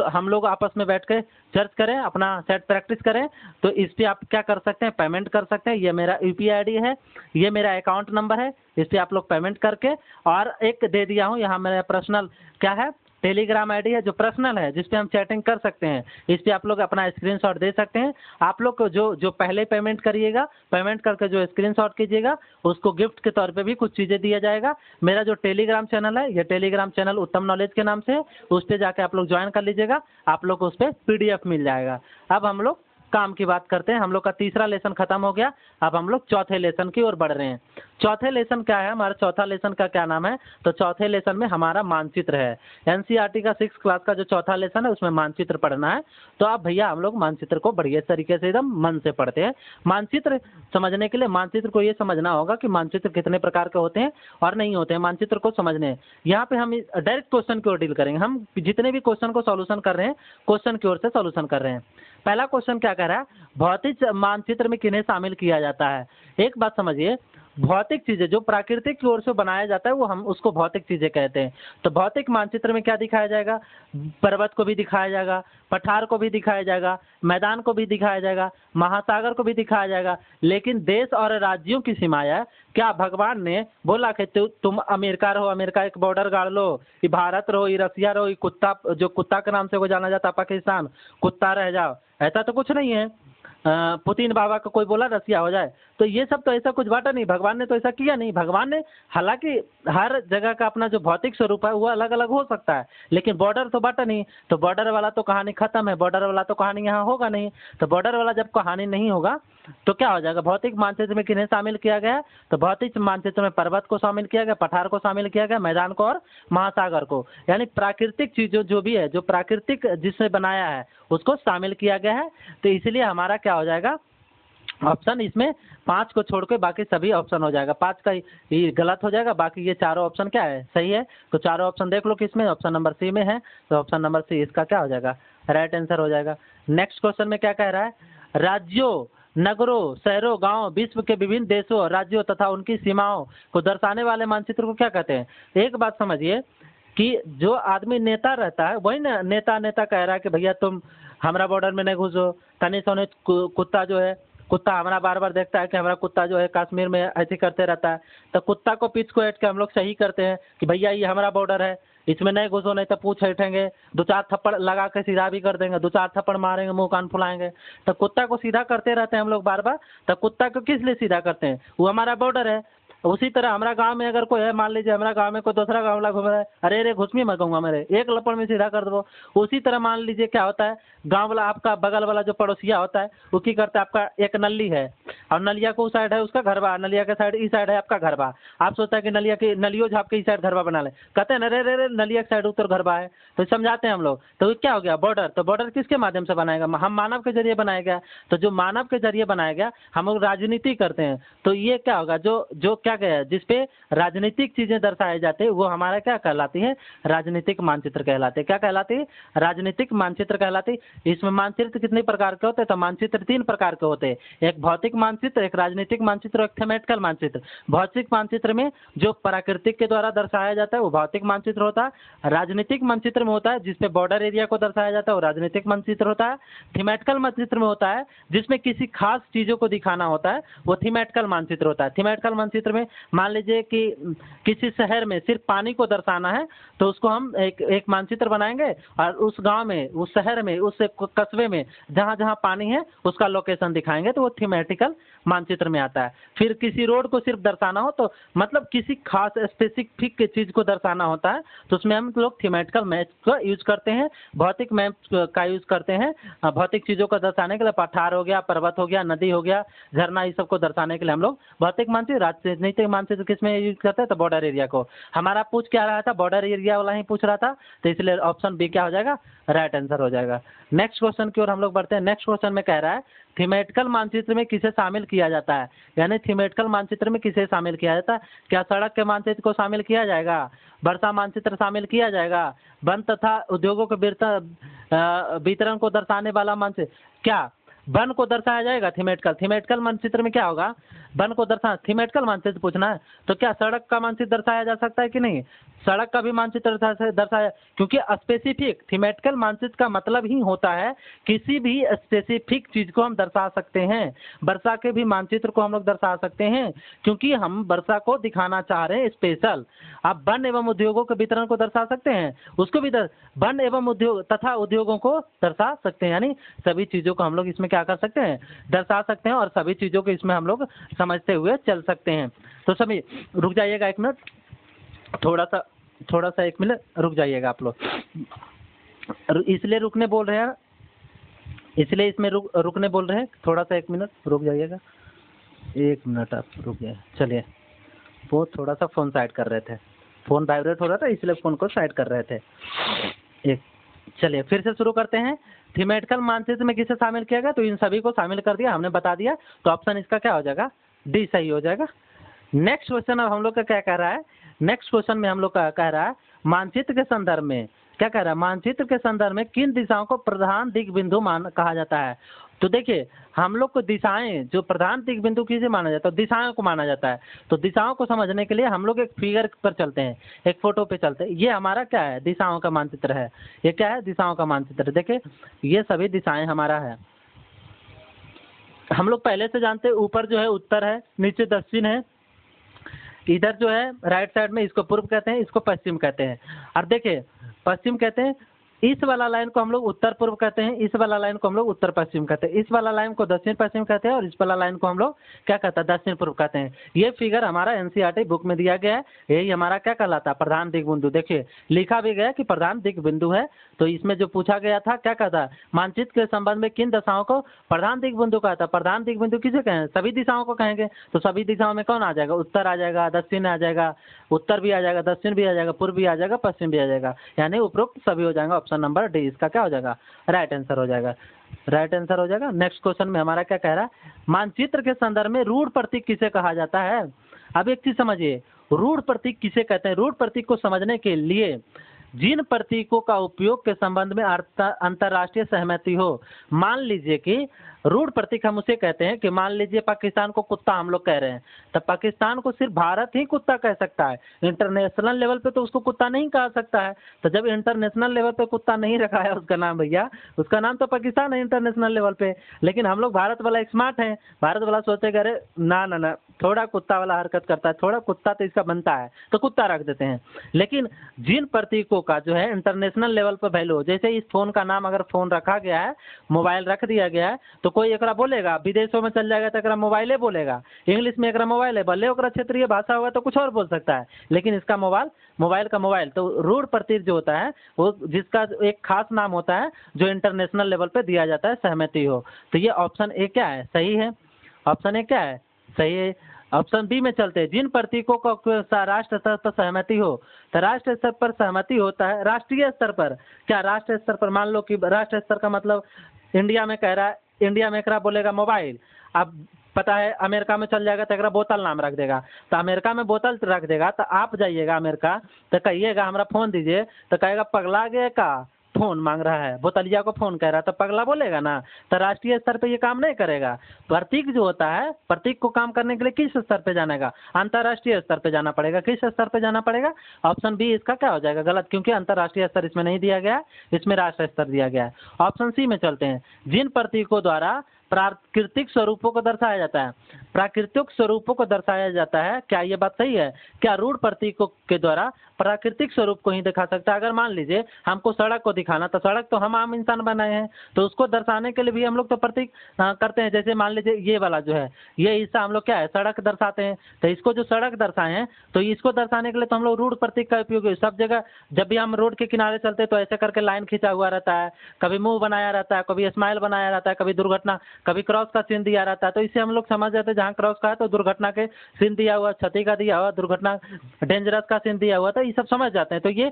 हम लोग आपस में बैठ के चर्च करें, अपना सेट प्रैक्टिस करें, तो इस पर आप क्या कर सकते हैं, पेमेंट कर सकते हैं। ये मेरा UPI ID है, ये मेरा अकाउंट नंबर है, इस पर आप लोग पेमेंट करके, और एक दे दिया हूँ यहाँ मेरा पर्सनल क्या है, टेलीग्राम आईडी है जो पर्सनल है, जिस पे हम चैटिंग कर सकते हैं। इस पे आप लोग अपना स्क्रीनशॉट दे सकते हैं। आप लोग को जो जो पहले पेमेंट करिएगा, पेमेंट करके जो स्क्रीनशॉट कीजिएगा, उसको गिफ्ट के तौर पे भी कुछ चीज़ें दिया जाएगा। मेरा जो टेलीग्राम चैनल है, ये टेलीग्राम चैनल उत्तम नॉलेज के नाम से है, उस पे जाके आप लोग ज्वाइन कर लीजिएगा, आप लोग को उस पर PDF मिल जाएगा। अब हम लोग काम की बात करते हैं। हम लोग का तीसरा लेसन खत्म हो गया, अब हम लोग चौथे लेसन की ओर बढ़ रहे हैं। चौथे लेसन क्या है, हमारा चौथा लेसन का क्या नाम है, तो चौथे लेसन में हमारा मानचित्र है। NCERT का 6th क्लास का जो चौथा लेसन है उसमें मानचित्र पढ़ना है। तो अब भैया हम लोग मानचित्र को बढ़िया तरीके से एकदम मन से पढ़ते हैं। मानचित्र समझने के लिए मानचित्र को ये समझना होगा कि मानचित्र कितने प्रकार के होते हैं और नहीं होते हैं। मानचित्र को समझने यहाँ पे हम डायरेक्ट क्वेश्चन की ओर डील करेंगे। हम जितने भी क्वेश्चन को सॉल्यूशन कर रहे हैं, क्वेश्चन की ओर से सॉल्यूशन कर रहे हैं। पहला क्वेश्चन क्या कह रहा है, भौतिक मानचित्र में किन्हें शामिल किया जाता है। एक बात समझिए, भौतिक चीजें जो प्राकृतिक की ओर से बनाया जाता है वो हम उसको भौतिक चीजें कहते हैं। तो भौतिक मानचित्र में क्या दिखाया जाएगा, पर्वत को भी दिखाया जाएगा, पठार को भी दिखाया जाएगा, मैदान को भी दिखाया जाएगा, महासागर को भी दिखाया जाएगा। लेकिन देश और राज्यों की सीमाएं, क्या भगवान ने बोला कि तुम अमेरिका रहो, अमेरिका एक बॉर्डर गाड़ लो, ये भारत रहो, ये रसिया रहो, ये कुत्ता जो कुत्ता के नाम से वो जाना जाता पाकिस्तान, कुत्ता रह जाओ, ऐसा तो कुछ नहीं है। पुतिन बाबा को कोई बोला रसिया हो जाए, तो ये सब तो ऐसा कुछ बाटा नहीं, भगवान ने तो ऐसा किया नहीं। भगवान ने हालांकि हर जगह का अपना जो भौतिक स्वरूप है वो अलग अलग हो सकता है, लेकिन बॉर्डर तो बाटा नहीं। तो बॉर्डर वाला तो कहानी खत्म है, बॉर्डर वाला तो कहानी यहाँ होगा नहीं। तो बॉर्डर वाला जब कहानी नहीं होगा तो क्या हो जाएगा, भौतिक मानचित्र में किन्हें शामिल किया गया है, तो भौतिक मानचित्र में पर्वत को शामिल किया गया, पठार को शामिल किया गया, मैदान को और महासागर को, यानी प्राकृतिक चीजों जो भी है, जो प्राकृतिक जिससे बनाया है उसको शामिल किया गया है। तो इसलिए हमारा क्या हो जाएगा ऑप्शन, इसमें 5 को छोड़ के बाकी सभी ऑप्शन हो जाएगा। 5 का ये गलत हो जाएगा, बाकी ये चारों ऑप्शन क्या है, सही है। तो चारों ऑप्शन देख लो किसमें, ऑप्शन नंबर सी में है। तो ऑप्शन नंबर सी इसका क्या हो जाएगा, राइट आंसर हो जाएगा। नेक्स्ट क्वेश्चन में क्या कह रहा है, राज्यों, नगरों, शहरों, गांव, विश्व के विभिन्न देशों, राज्यों तथा उनकी सीमाओं को दर्शाने वाले मानचित्र को क्या कहते हैं। एक बात समझिए कि जो आदमी नेता रहता है वही ना नेता कह रहा है कि भैया तुम हमारा बॉर्डर में नहीं घुसो। तनी सोने कुत्ता जो है, कुत्ता हमारा बार बार देखता है कि हमारा कुत्ता जो है कश्मीर में ऐसे करते रहता है, तो कुत्ता को पीछ को हट के हम लोग सही करते हैं कि भैया ये हमारा बॉर्डर है, इसमें नहीं घुसो, नहीं तो पूछ हटेंगे, 2-4 थप्पड़ लगा के सीधा भी कर देंगे, 2-4 थप्पड़ मारेंगे, मुंह कान फुलाएंगे। तो कुत्ता को सीधा करते रहते हैं हम लोग बार बार। तो कुत्ता को किस लिए सीधा करते हैं, वो हमारा बॉर्डर है। उसी तरह हमारा गांव में अगर कोई है, मान लीजिए हमारा गांव में कोई दूसरा गांव वाला घूम रहा है, अरे अरे घुसमी मैं कहूँगा मेरे, एक लपड़ में सीधा कर दो। उसी तरह मान लीजिए क्या होता है, गांव वाला आपका बगल वाला जो पड़ोसिया होता है वो की करता है, आपका एक नली है और नलिया को उस साइड है उसका घर बा, नलिया के साइड इस साइड है आपका घर बा। आप सोचता है कि नलिया की नलियो झाप के इस साइड घर बा बना ले, कहते हैं अरे रे नलिया के साइड उत्तर घर बा है, तो समझाते हैं हम लोग। तो क्या हो गया बॉर्डर, तो बॉर्डर किसके माध्यम से बनाएगा, हम मानव के जरिए बनाया गया। तो जो मानव के जरिए बनाया गया, हम लोग राजनीति करते हैं, तो ये क्या होगा, जो क्या गया जिसपे राजनीतिक चीजें दर्शाए जाते हैं वो हमारा क्या कहलाती है, राजनीतिक मानचित्र कहलाते हैं। क्या कहलाती है, राजनीतिक मानचित्र कहलाती है। इसमें मानचित्र कितने प्रकार के होते हैं, तो मानचित्र 3 प्रकार के होते हैं, एक भौतिक मानचित्र, एक राजनीतिक मानचित्र और एक थीमेटिकल मानचित्र। भौतिक मानचित्र में जो प्राकृतिक के द्वारा दर्शाया जाता है वो भौतिक मानचित्र होता है। राजनीतिक मानचित्र में होता है जिसपे बॉर्डर एरिया को दर्शाया जाता है वो राजनीतिक मानचित्र होता है। थीमेटिकल मानचित्र में होता है जिसमें किसी खास चीजों को दिखाना होता है वो थीमेटिकल मानचित्र होता है। थीमेटिकल मानचित्र में मान लीजिए कि किसी शहर में सिर्फ पानी को दर्शाना है तो उसको हम एक मानचित्र बनाएंगे और उस गांव में, उस शहर में, उस कस्बे में जहां जहां पानी है उसका लोकेशन दिखाएंगे, तो वो थीमेटिकल मानचित्र में आता है। फिर किसी रोड को सिर्फ दर्शाना हो तो मतलब किसी खास स्पेसिफिक चीज को दर्शाना होता है तो उसमें हम लोग थीमेटिकल मैप का यूज करते हैं, भौतिक मैप का यूज करते हैं। भौतिक चीजों को दर्शाने के लिए पठार हो गया, पर्वत हो गया, नदी हो गया, झरना, ये सब को दर्शाने के लिए हम लोग भौतिक मानचित्र, राजनीतिक मानचित्र किसमें यूज करते हैं, तो बॉर्डर एरिया को। हमारा पूछ क्या रहा था, बॉर्डर एरिया वाला ही पूछ रहा था, तो इसलिए ऑप्शन बी क्या हो जाएगा, राइट आंसर हो जाएगा। नेक्स्ट क्वेश्चन की ओर हम लोग बढ़ते हैं। नेक्स्ट क्वेश्चन में कह रहा है थीमेटिकल मानचित्र में किसे शामिल किया जाता है, यानी थीमेटिकल मानचित्र में किसे शामिल किया जाता है। क्या सड़क के मानचित्र को शामिल किया जाएगा, वर्षा मानचित्र शामिल किया जाएगा, वन तथा उद्योगों के वितरण को दर्शाने वाला मानचित्र, क्या वन को दर्शाया जाएगा। थीमेटिकल मानचित्र में क्या होगा, वन को दर्शा थीमेटिकल मानचित्र पूछना है तो क्या सड़क का मानचित्र दर्शाया जा सकता है कि नहीं? सड़क का भी मानचित्र दर्शाया, क्योंकि स्पेसिफिक थीमेटिकल मानचित्र का मतलब ही होता है किसी भी स्पेसिफिक चीज को हम दर्शा सकते हैं। वर्षा के भी मानचित्र को हम लोग दर्शा सकते हैं क्योंकि हम वर्षा को दिखाना चाह रहे हैं स्पेशल। आप वन एवं उद्योगों के वितरण को दर्शा सकते हैं, उसको भी वन एवं उद्योग तथा उद्योगों को दर्शा सकते हैं, यानी सभी चीजों को हम लोग इसमें क्या कर सकते हैं, दर्शा सकते हैं और सभी चीजों को इसमें हम लोग समझते हुए चल सकते हैं। तो सभी रुक जाइएगा एक मिनट, थोड़ा सा 1 मिनट रुक जाइएगा आप लोग, इसलिए रुकने बोल रहे हैं, इसलिए इसमें रुकने बोल रहे हैं, थोड़ा सा 1 मिनट रुक जाइएगा, 1 मिनट आप रुक जाइए। चलिए, वो थोड़ा सा फ़ोन साइड कर रहे थे, फ़ोन वाइब्रेट हो रहा था इसलिए फ़ोन को साइड कर रहे थे। चलिए फिर से शुरू करते हैं। थीमेटिकल मानचित्र में किसे शामिल किया गया? तो इन सभी को शामिल कर दिया, हमने बता दिया, तो ऑप्शन इसका क्या हो जाएगा? डी सही हो जाएगा। नेक्स्ट क्वेश्चन अब हम लोग का क्या कह रहा है? नेक्स्ट क्वेश्चन में हम लोग का कह रहा है मानचित्र के संदर्भ में क्या कह रहा है, मानचित्र के संदर्भ में किन दिशाओं को प्रधान दिक बिंदु कहा जाता है? तो देखिए हम लोग को दिशाएं जो प्रधान दिक बिंदु किसे माना जाता है? दिशाओं को माना जाता है। तो दिशाओं को समझने के लिए हम लोग एक फिगर पर चलते हैं, एक फोटो पे चलते हैं। ये हमारा क्या है? दिशाओं का मानचित्र है। ये क्या है? दिशाओं का मानचित्र। देखिए ये सभी दिशाएं हमारा है। हम लोग पहले से जानते हैं ऊपर जो है उत्तर है, नीचे दक्षिण है, इधर जो है राइट साइड में इसको पूर्व कहते हैं, इसको पश्चिम कहते हैं। और देखिए पश्चिम कहते हैं, इस वाला लाइन को हम लोग उत्तर पूर्व कहते हैं, इस वाला लाइन को हम लोग उत्तर पश्चिम कहते हैं, इस वाला लाइन को दक्षिण पश्चिम कहते हैं और इस वाला लाइन को हम लोग क्या कहते हैं? दक्षिण पूर्व कहते हैं। ये फिगर हमारा एनसीईआरटी बुक में दिया गया है। यही हमारा क्या कहलाता है? प्रधान दिक बिंदु। देखिए लिखा भी गया कि प्रधान दिक बिंदु है। तो इसमें जो पूछा गया था क्या कहता है? मानचित्र के संबंध में किन दिशाओं को प्रधान दिक बिंदु कहता है? प्रधान दिक बिंदु किसे कहें? सभी दिशाओं को कहेंगे। तो सभी दिशाओं में कौन आ जाएगा? उत्तर आ जाएगा, दक्षिण आ जाएगा, उत्तर भी आ जाएगा, दक्षिण भी आ जाएगा, पूर्व भी आ जाएगा, पश्चिम भी आ जाएगा, यानी उपरोक्त सभी हो जाएगा। ऑप्शन नंबर डी इसका क्या हो जाएगा? राइट आंसर हो जाएगा। राइट आंसर हो जाएगा। नेक्स्ट क्वेश्चन में हमारा क्या कह रहा है? मानचित्र के संदर्भ में रूढ़ प्रतीक किसे कहा जाता है? अब एक चीज समझिए, रूढ़ प्रतीक किसे कहते हैं? रूढ़ प्रतीक को समझने के लिए जिन प्रतीकों का उपयोग के संबंध में अंतर्राष्ट्रीय सहमति हो। मान लीजिए कि रूढ़ प्रतीक हम उसे कहते हैं कि मान लीजिए पाकिस्तान को कुत्ता हम लोग कह रहे हैं, तो पाकिस्तान को सिर्फ भारत ही कुत्ता कह सकता है, इंटरनेशनल लेवल पे तो उसको कुत्ता नहीं कहा सकता है। तो जब इंटरनेशनल लेवल पे कुत्ता नहीं रखा है उसका नाम भैया, उसका नाम तो पाकिस्तान है इंटरनेशनल लेवल पे। लेकिन हम लोग भारत वाला स्मार्ट है, भारत वाला सोचेगा अरे ना ना ना थोड़ा कुत्ता वाला हरकत करता है, थोड़ा कुत्ता तो इसका बनता है, तो कुत्ता रख देते हैं। लेकिन जिन प्रतीकों का जो है इंटरनेशनल लेवल पर वैल्यू हो, जैसे इस फोन का नाम अगर फोन रखा गया है, मोबाइल रख दिया गया है, तो कोई एकरा बोलेगा, विदेशों में चल जाएगा तो एकरा मोबाइले बोलेगा, इंग्लिश में एकरा मोबाइल है, भले ओकरा क्षेत्रीय भाषा होगा तो कुछ और बोल सकता है, लेकिन इसका मोबाइल का मोबाइल। तो रूढ़ प्रतीक जो होता है वो जिसका एक खास नाम होता है जो इंटरनेशनल लेवल पे दिया जाता है, सहमति हो। तो ये ऑप्शन ए क्या है? सही है। ऑप्शन ए क्या है? सही है। ऑप्शन बी में चलते हैं, जिन प्रतीकों का राष्ट्र स्तर पर सहमति हो। तो राष्ट्र स्तर पर सहमति होता है राष्ट्रीय स्तर पर। क्या राष्ट्र स्तर पर? मान लो कि राष्ट्र स्तर का मतलब इंडिया में कह रहा है, इंडिया में एकरा बोलेगा मोबाइल। अब पता है अमेरिका में चल जाएगा तो एकरा बोतल नाम रख देगा, तो अमेरिका में बोतल रख देगा, तो आप जाइएगा अमेरिका तो कहिएगा हमारा फोन दीजिए, तो कहेगा पगला गए का फोन मांग रहा है, बोतलिया को फोन कह रहा है, तो पगला बोलेगा ना। तो राष्ट्रीय स्तर पे ये काम नहीं करेगा। प्रतीक जो होता है, प्रतीक को काम करने के लिए किस स्तर पे जाना है? अंतर्राष्ट्रीय स्तर पे जाना पड़ेगा। किस स्तर पे जाना पड़ेगा? ऑप्शन बी इसका क्या हो जाएगा? गलत, क्योंकि अंतर्राष्ट्रीय स्तर इसमें नहीं दिया गया है, इसमें राष्ट्रीय स्तर दिया गया है। ऑप्शन सी में चलते हैं, जिन प्रतीकों द्वारा प्राकृतिक स्वरूपों को दर्शाया जाता है। प्राकृतिक स्वरूपों को दर्शाया जाता है, क्या ये बात सही है? क्या रूढ़ प्रतीकों के द्वारा प्राकृतिक स्वरूप को ही दिखा सकता है? अगर मान लीजिए हमको सड़क को दिखाना, तो सड़क तो हम आम इंसान बनाए हैं, तो उसको दर्शाने के लिए भी हम लोग तो प्रतीक करते हैं। जैसे मान लीजिए ये वाला जो है, ये हिस्सा हम लोग क्या है? सड़क दर्शाते हैं। तो इसको जो सड़क दर्शाए हैं, तो इसको दर्शाने के लिए तो हम लोग रूढ़ प्रतीक का उपयोग सब जगह। जब भी हम रोड के किनारे चलते हैं तो ऐसे करके लाइन खींचा हुआ रहता है, कभी मुंह बनाया रहता है, कभी स्माइल बनाया रहता है, कभी दुर्घटना, कभी क्रॉस का सीन दिया रहता है। तो इससे हम लोग समझ जाते हैं जहाँ क्रॉस का है तो दुर्घटना के सीन दिया हुआ, क्षति का दिया हुआ, दुर्घटना डेंजरस का सीन दिया हुआ, तो ये सब समझ जाते हैं। तो ये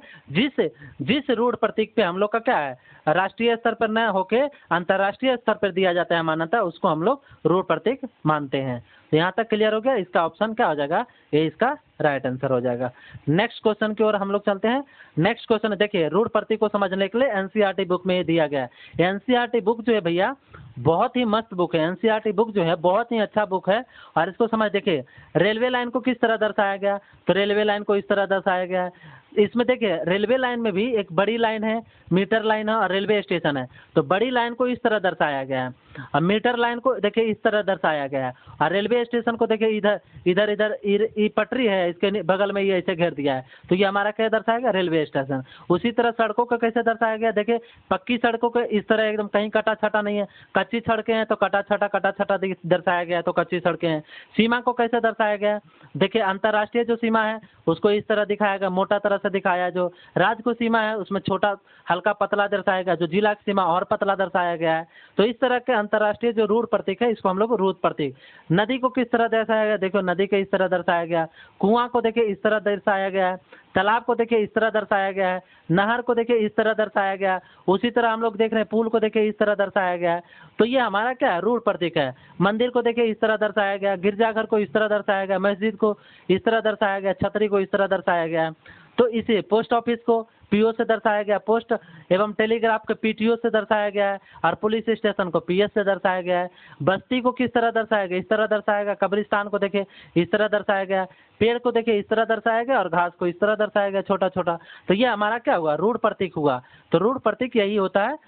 जिस रूढ़ प्रतीक पे हम लोग का क्या है, राष्ट्रीय स्तर पर न होके अंतर्राष्ट्रीय स्तर पर दिया जाता है मान्यता, उसको हम लोग रूढ़ प्रतीक मानते हैं। तो यहाँ तक क्लियर हो गया? इसका ऑप्शन क्या हो जाएगा? ये इसका राइट आंसर हो जाएगा। नेक्स्ट क्वेश्चन की ओर हम लोग चलते हैं। नेक्स्ट क्वेश्चन देखिए, रूढ़ प्रतीक को समझने के लिए एनसीईआरटी बुक में दिया गया है। एनसीईआरटी बुक जो है भैया बहुत ही मस्त बुक है। एनसीईआरटी बुक जो है बहुत ही अच्छा बुक है। और इसको समझ देखिए, रेलवे लाइन को किस तरह दर्शाया गया, तो रेलवे लाइन को इस तरह दर्शाया गया है। इसमें देखिए रेलवे लाइन में भी एक बड़ी लाइन है, मीटर लाइन है और रेलवे स्टेशन है। तो बड़ी लाइन को इस तरह दर्शाया गया है, और मीटर लाइन को देखिए इस तरह दर्शाया गया है, और रेलवे स्टेशन को देखिए इधर इधर इधर ये पटरी है, इसके बगल में ये ऐसे घेर दिया है। तो ये हमारा क्या दर्शाया गया, रेलवे स्टेशन। उसी तरह सड़कों को कैसे दर्शाया गया, देखिए पक्की सड़कों को इस तरह एकदम कहीं कटा छटा नहीं है, कच्ची सड़कें हैं तो कटा छटा दर्शाया गया है, तो कच्ची सड़कें हैं। सीमा को कैसे दर्शाया गया है, देखिए अंतर्राष्ट्रीय जो सीमा है उसको इस तरह दिखाया गया, मोटा तरह से दिखाया है। जो राज्य को सीमा है उसमें छोटा हल्का पतला दर्शाया गया, जो जिला की सीमा और पतला दर्शाया गया है। तो इस तरह के अंतर्राष्ट्रीय जो रूट प्रतीक है इसको हम लोग रूट प्रतीक। नदी को किस तरह दर्शाया गया, देखो नदी के इस तरह दर्शाया गया। कुआं को देखिए इस तरह दर्शाया गया है। तालाब को देखिए इस तरह दर्शाया गया है। नहर को देखिए इस तरह दर्शाया गया है। उसी तरह हम लोग देख रहे हैं पुल को देखिए इस तरह दर्शाया गया है। तो ये हमारा क्या है, रूट प्रतीक है। मंदिर को देखिए इस तरह दर्शाया गया, गिरजाघर को इस तरह दर्शाया गया, मस्जिद को इस तरह दर्शाया गया, छतरी को इस तरह दर्शाया गया है। तो इसे पोस्ट ऑफिस को पीओ से दर्शाया गया, पोस्ट एवं टेलीग्राफ को पीटीओ से दर्शाया गया है, और पुलिस स्टेशन को पीएस से दर्शाया गया है। बस्ती को किस तरह दर्शाया गया, इस तरह दर्शाया गया। कब्रिस्तान को देखिए इस तरह दर्शाया गया। पेड़ को देखिए इस तरह दर्शाया गया, और घास को इस तरह दर्शाया गया छोटा छोटा। तो ये हमारा क्या हुआ, रूट प्रतीक हुआ। तो रूट प्रतीक यही होता है।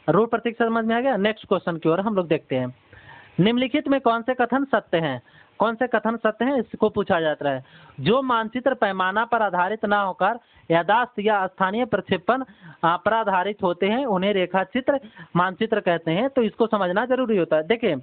रूट प्रतीक समझ में आ गया। नेक्स्ट क्वेश्चन की ओर हम लोग देखते हैं। निम्नलिखित में कौन से कथन सत्य हैं, कौन से कथन सत्य हैं इसको पूछा जाता है। जो मानचित्र पैमाना पर आधारित ना होकर याददाश्त या स्थानीय प्रक्षेपण पर आधारित होते हैं उन्हें रेखा चित्र मानचित्र कहते हैं। तो इसको समझना जरूरी होता है। देखिए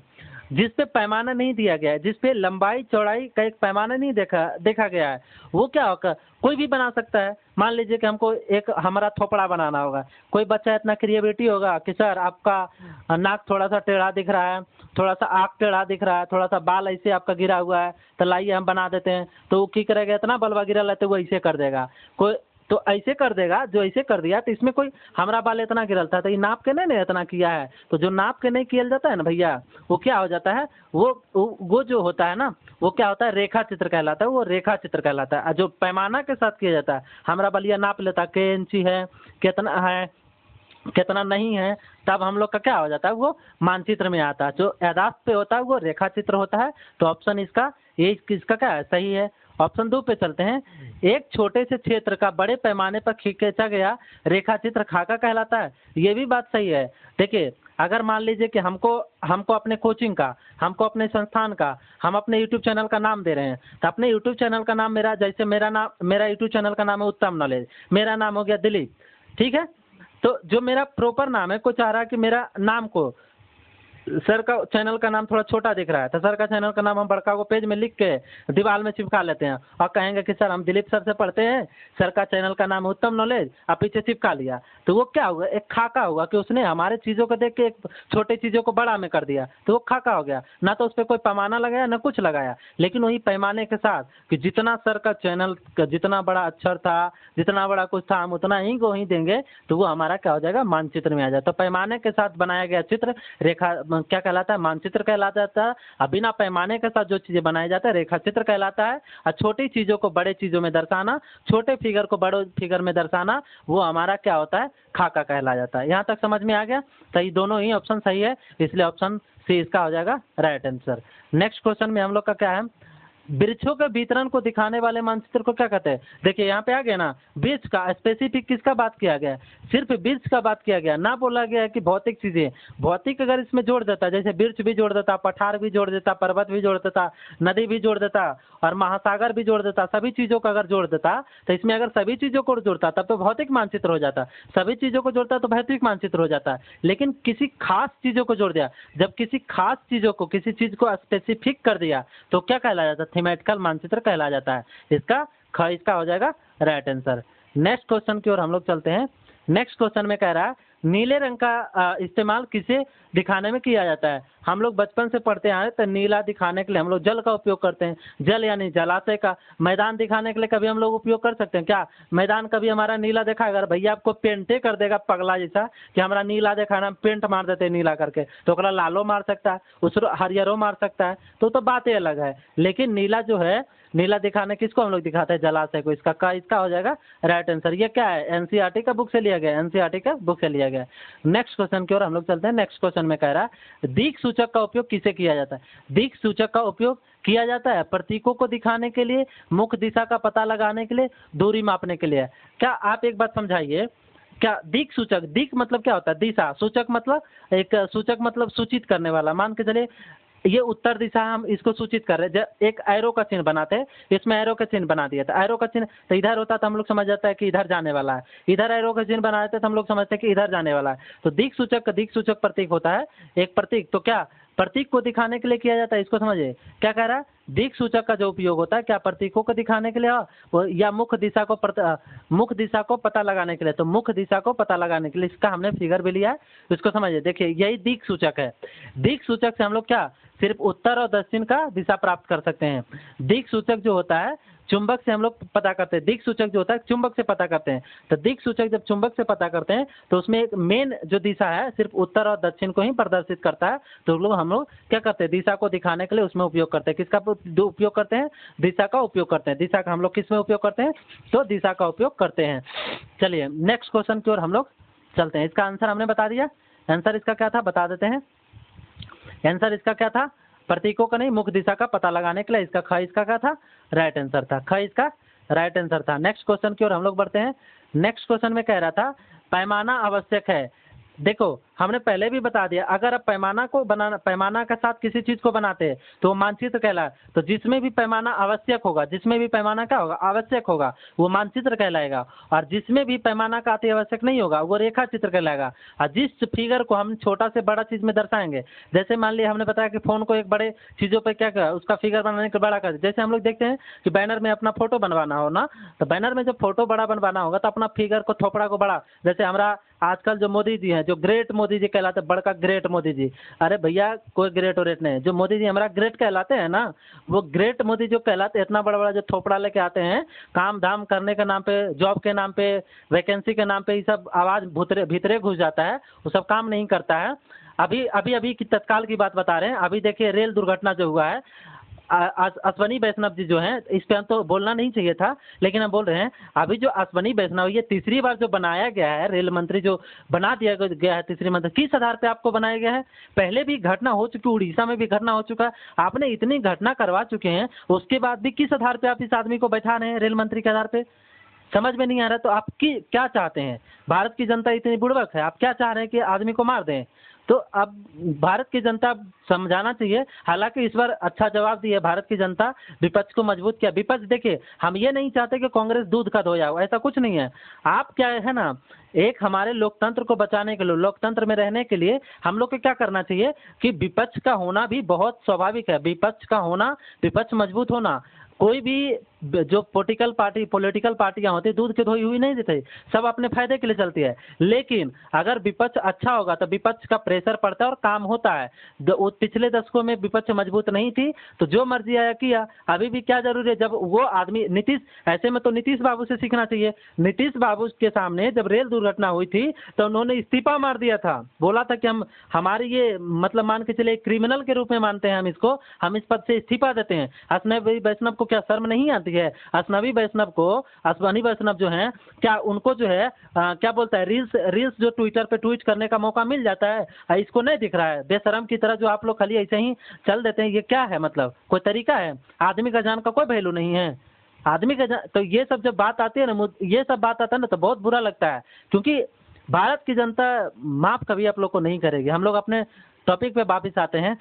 जिस पे पैमाना नहीं दिया गया है, जिस पे लंबाई चौड़ाई का एक पैमाना नहीं देखा गया है, वो क्या होगा, कोई भी बना सकता है। मान लीजिए कि हमको एक हमारा थोपड़ा बनाना होगा, कोई बच्चा इतना क्रिएटिविटी होगा कि सर आपका नाक थोड़ा सा टेढ़ा दिख रहा है, थोड़ा सा आँख टेढ़ा दिख रहा है, थोड़ा सा बाल ऐसे आपका गिरा हुआ है, तो लाइए हम बना देते हैं। तो वो क्या करेगा, इतना बलवा गिरा लेते वो ऐसे कर देगा। कोई तो ऐसे कर देगा, जो ऐसे कर दिया तो इसमें कोई हमारा बाल इतना गिरल था तो ये नाप के नहीं ना इतना किया है। तो जो नाप के नहीं किया जाता है ना भैया, वो क्या हो जाता है, वो जो होता है ना वो क्या होता है, रेखा चित्र कहलाता है। वो रेखा चित्र कहलाता है। जो पैमाना के साथ किया जाता है, हमारा बलिया नाप लेता है के इंची है, कितना है, कितना नहीं है, तब हम लोग का क्या हो जाता है, वो मानचित्र में आता है। जो याददाश्त पे होता है वो रेखा चित्र होता है। तो ऑप्शन इसका क्या है, सही है। ऑप्शन 2 पे चलते हैं। एक छोटे से क्षेत्र का बड़े पैमाने पर खींचा गया रेखा चित्र खाका कहलाता है। ये भी बात सही है। देखिए अगर मान लीजिए कि हमको अपने कोचिंग का, हमको अपने संस्थान का, हम अपने यूट्यूब चैनल का नाम दे रहे हैं, तो अपने यूट्यूब चैनल का नाम जैसे मेरा यूट्यूब चैनल का नाम है उत्तम नॉलेज, मेरा नाम हो गया दिलीप, ठीक है। तो जो मेरा प्रॉपर नाम है, कोई चाह रहा है कि मेरा नाम को, सर का चैनल का नाम थोड़ा छोटा दिख रहा है तो सर का चैनल का नाम हम बड़का को पेज में लिख के दीवार में चिपका लेते हैं और कहेंगे कि सर हम दिलीप सर से पढ़ते हैं, सर का चैनल का नाम उत्तम नॉलेज, और पीछे चिपका लिया। तो वो क्या हुआ, एक खाका हुआ कि उसने हमारे चीज़ों को देख के एक छोटे चीज़ों को बड़ा में कर दिया, तो वो खाका हो गया। ना तो उस पर कोई पैमाना लगाया ना कुछ लगाया, लेकिन वही पैमाने के साथ कि जितना सर का चैनल का जितना बड़ा अक्षर था, जितना बड़ा कुछ था, हम उतना ही को ही देंगे, तो वो हमारा क्या हो जाएगा, मानचित्र में आ जाए। तो पैमाने के साथ बनाया गया चित्र रेखा क्या कहलाता है, मानचित्र कहलाता है। और बिना पैमाने के साथ जो चीजें बनाई जाता है रेखा चित्र कहलाता है। और छोटी चीजों को बड़े चीजों में दर्शाना, छोटे फिगर को बड़े फिगर में दर्शाना, वो हमारा क्या होता है, खाका कहला जाता है। यहाँ तक समझ में आ गया। तो ये दोनों ही ऑप्शन सही है, इसलिए ऑप्शन सी इसका हो जाएगा राइट आंसर। नेक्स्ट क्वेश्चन में हम लोग का क्या है, वृक्षों के वितरण को दिखाने वाले मानचित्र को क्या कहते हैं। देखिए यहाँ पे आ गया ना, वृक्ष का स्पेसिफिक किसका बात किया गया है, सिर्फ वृक्ष का बात किया गया, ना बोला गया है कि भौतिक चीजें। भौतिक अगर इसमें जोड़ देता, जैसे वृक्ष भी जोड़ देता, पठार भी जोड़ देता, पर्वत भी जोड़ देता, नदी भी जोड़ देता और महासागर भी जोड़ देता, सभी चीजों को अगर जोड़ देता, तो इसमें अगर सभी चीजों को जोड़ता तब तो भौतिक मानचित्र हो जाता। सभी चीजों को जोड़ता तो भौतिक मानचित्र हो जाता है। लेकिन किसी खास चीजों को जोड़ दिया, जब किसी खास चीजों को, किसी चीज को स्पेसिफिक कर दिया, तो क्या कहला जाता है, थीमेटिकल मानचित्र कहला जाता है। इसका हो जाएगा राइट आंसर। नेक्स्ट क्वेश्चन की ओर हम लोग चलते हैं। नेक्स्ट क्वेश्चन में कह रहा है, नीले रंग का इस्तेमाल किसे दिखाने में किया जाता है। हम लोग बचपन से पढ़ते आए तो नीला दिखाने के लिए हम लोग जल का उपयोग करते हैं। जल यानी जलाशय का। मैदान दिखाने के लिए कभी हम लोग उपयोग कर सकते हैं क्या, मैदान कभी हमारा नीला देखा। अगर भैया आपको पेंटे कर देगा पगला जैसा कि हमारा नीला देखा ना, पेंट मार देते हैं नीला करके, तो ओकरा लालो मार सकता है, उस हरियरो मार सकता है, तो बातें अलग है। लेकिन नीला जो है, नीला दिखाने किसको हम लोग दिखाते हैं, जलाशय को। इसका हो जाएगा राइट आंसर। ये क्या है, एनसीईआरटी का बुक से लिया गया, एनसीईआरटी का बुक से लिया दिया गया है। नेक्स्ट क्वेश्चन की ओर हम लोग चलते हैं। नेक्स्ट क्वेश्चन में कह रहा है दिक् सूचक का उपयोग किसे किया जाता है? दिक् सूचक का उपयोग किया जाता है प्रतीकों को दिखाने के लिए, मुख्य दिशा का पता लगाने के लिए, दूरी मापने के लिए। क्या आप एक बात समझाइए, क्या दिक् सूचक, दिक् मतलब क्या होता है? दिशा, सूचक मतलब एक सूचक मतलब सूचित करने वाला। मान के चलिए ये उत्तर दिशा, हम इसको सूचित कर रहे हैं, एक एरो का चिन्ह बनाते हैं, इसमें एरो का चिन्ह बना दिया था। एरो का चिन्ह तो इधर होता तो हम लोग समझ जाता है कि इधर जाने वाला है, इधर एरो का चिन्ह बना देते तो हम लोग समझते हैं कि इधर जाने वाला है। तो दिक् सूचक का दिक् सूचक प्रतीक होता है एक प्रतीक। तो क्या प्रतीक को दिखाने के लिए किया जाता है, इसको समझिए। क्या कह रहा है? दिक् सूचक का जो उपयोग होता है क्या प्रतीकों को दिखाने के लिए या मुख्य दिशा को पता लगाने के लिए। तो मुख्य दिशा को पता लगाने के लिए इसका हमने फिगर भी लिया है, इसको समझिए। देखिए यही दिक् सूचक है। दिक् सूचक से हम लोग क्या सिर्फ उत्तर और दक्षिण का दिशा प्राप्त कर सकते हैं। दिक् सूचक जो होता है चुंबक से हम लोग पता करते हैं। दिक् सूचक जो होता है चुंबक से पता करते हैं। तो दिक् सूचक जब चुंबक से पता करते हैं तो उसमें एक मेन जो दिशा है सिर्फ उत्तर और दक्षिण को ही प्रदर्शित करता है। तो हम लोग क्या करते हैं, दिशा को दिखाने के लिए उसमें उपयोग करते हैं। किसका उपयोग करते हैं? दिशा का उपयोग करते हैं। दिशा का हम लोग किस में उपयोग करते हैं? तो दिशा का उपयोग करते हैं। चलिए नेक्स्ट क्वेश्चन की ओर हम लोग चलते हैं। इसका आंसर हमने बता दिया। आंसर इसका क्या था बता देते हैं। आंसर इसका क्या था? प्रतीकों का नहीं, मुख्य दिशा का पता लगाने के लिए। इसका ख इसका क्या था? राइट आंसर था। ख इसका राइट आंसर था। नेक्स्ट क्वेश्चन की ओर हम लोग बढ़ते हैं। नेक्स्ट क्वेश्चन में कह रहा था पैमाना आवश्यक है। देखो हमने पहले भी बता दिया, अगर आप पैमाना के साथ किसी चीज को बनाते हैं तो मानचित्र कहलाए। तो जिसमें भी पैमाना आवश्यक होगा, जिसमें भी पैमाना क्या होगा? आवश्यक होगा, वो मानचित्र कहलाएगा। और जिसमें भी पैमाना का अति आवश्यक नहीं होगा वो रेखा चित्र कहलाएगा। और जिस फिगर को हम छोटा से बड़ा चीज में दर्शाएंगे, जैसे मान लिया हमने बताया कि फोन को एक बड़े चीजों पर क्या करा, उसका फिगर बनाने के बड़ा कर। जैसे हम लोग देखते हैं कि बैनर में अपना फोटो बनवाना हो ना, तो बैनर में जब फोटो बड़ा बनवाना होगा तो अपना फिगर को थोपड़ा को बड़ा। जैसे हमारा आजकल जो मोदी जी हैं, जो ग्रेट मोदी जी कहलाते हैं, बड़का ग्रेट मोदी जी। अरे भैया कोई ग्रेट और रेट नहीं, जो मोदी जी हमारा ग्रेट कहलाते हैं ना, वो ग्रेट मोदी जो कहलाते हैं, इतना बड़ा बड़ा जो थोपड़ा लेके आते हैं, काम धाम करने के नाम पे, जॉब के नाम पे, वैकेंसी के नाम पे, ये सब आवाज भीतरे घुस जाता है, वो सब काम नहीं करता है। अभी की तत्काल की बात बता रहे हैं। अभी देखिए रेल दुर्घटना जो हुआ है, अश्वनी वैष्णव जी जो हैं, इस पे हम तो बोलना नहीं चाहिए था, लेकिन हम बोल रहे हैं अभी जो अश्वनी वैष्णव ये तीसरी बार जो बनाया गया है, रेल मंत्री जो बना दिया गया है तीसरी मंत्री, किस आधार पे आपको बनाया गया है? पहले भी घटना हो चुकी, उड़ीसा में भी घटना हो चुका है, आपने इतनी घटना करवा चुके हैं, उसके बाद भी किस आधार पे आप इस आदमी को बैठा रहे हैं रेल मंत्री के आधार पे? समझ में नहीं आ रहा। तो आप क्या चाहते हैं? भारत की जनता इतनी बुड़बक है, आप क्या चाह रहे हैं कि आदमी को मार दें? तो अब भारत की जनता समझाना चाहिए। हालांकि इस बार अच्छा जवाब दिया भारत की जनता, विपक्ष को मजबूत किया। विपक्ष देखिए, हम ये नहीं चाहते कि कांग्रेस दूध का धोया हो, ऐसा कुछ नहीं है। आप क्या है ना, एक हमारे लोकतंत्र को बचाने के लिए, लोकतंत्र में रहने के लिए हम लोग को क्या करना चाहिए कि विपक्ष का होना भी बहुत स्वाभाविक है। विपक्ष का होना, विपक्ष मजबूत होना, कोई भी जो पॉलिटिकल पार्टियां होती दूध की धोई हुई नहीं देते, सब अपने फायदे के लिए चलती है। लेकिन अगर विपक्ष अच्छा होगा तो विपक्ष का प्रेशर पड़ता है और काम होता है। पिछले दशकों में विपक्ष मजबूत नहीं थी तो जो मर्जी आया किया। अभी भी क्या जरूरी है? जब वो आदमी नीतीश, ऐसे में तो नीतीश बाबू से सीखना चाहिए। नीतीश बाबू के सामने जब रेल दुर्घटना हुई थी तो उन्होंने इस्तीफा मार दिया था, बोला था कि हम हमारी ये मतलब मान के चले क्रिमिनल के रूप में मानते हैं हम इसको, हम इस पद से इस्तीफा देते हैं। अश्वनी वैष्णव को क्या शर्म नहीं आती है? अश्वनी वैष्णव जो हैं, क्या उनको जो है क्या बोलता है, रील्स जो ट्विटर पे ट्वीट करने का मौका मिल जाता है? इसको नहीं दिख रहा है? बेशरम की तरह जो आप लोग खाली ऐसे ही चल देते हैं, ये क्या है? मतलब कोई तरीका है? आदमी का जान का कोई वैल्यू नहीं है आदमी का जान। तो ये सब जब बात आती है ना, ये सब बात आता है ना, तो बहुत बुरा लगता है, क्योंकि भारत की जनता माफ कभी आप लोग को नहीं करेगी। हम लोग अपने टॉपिक पे वापिस आते हैं,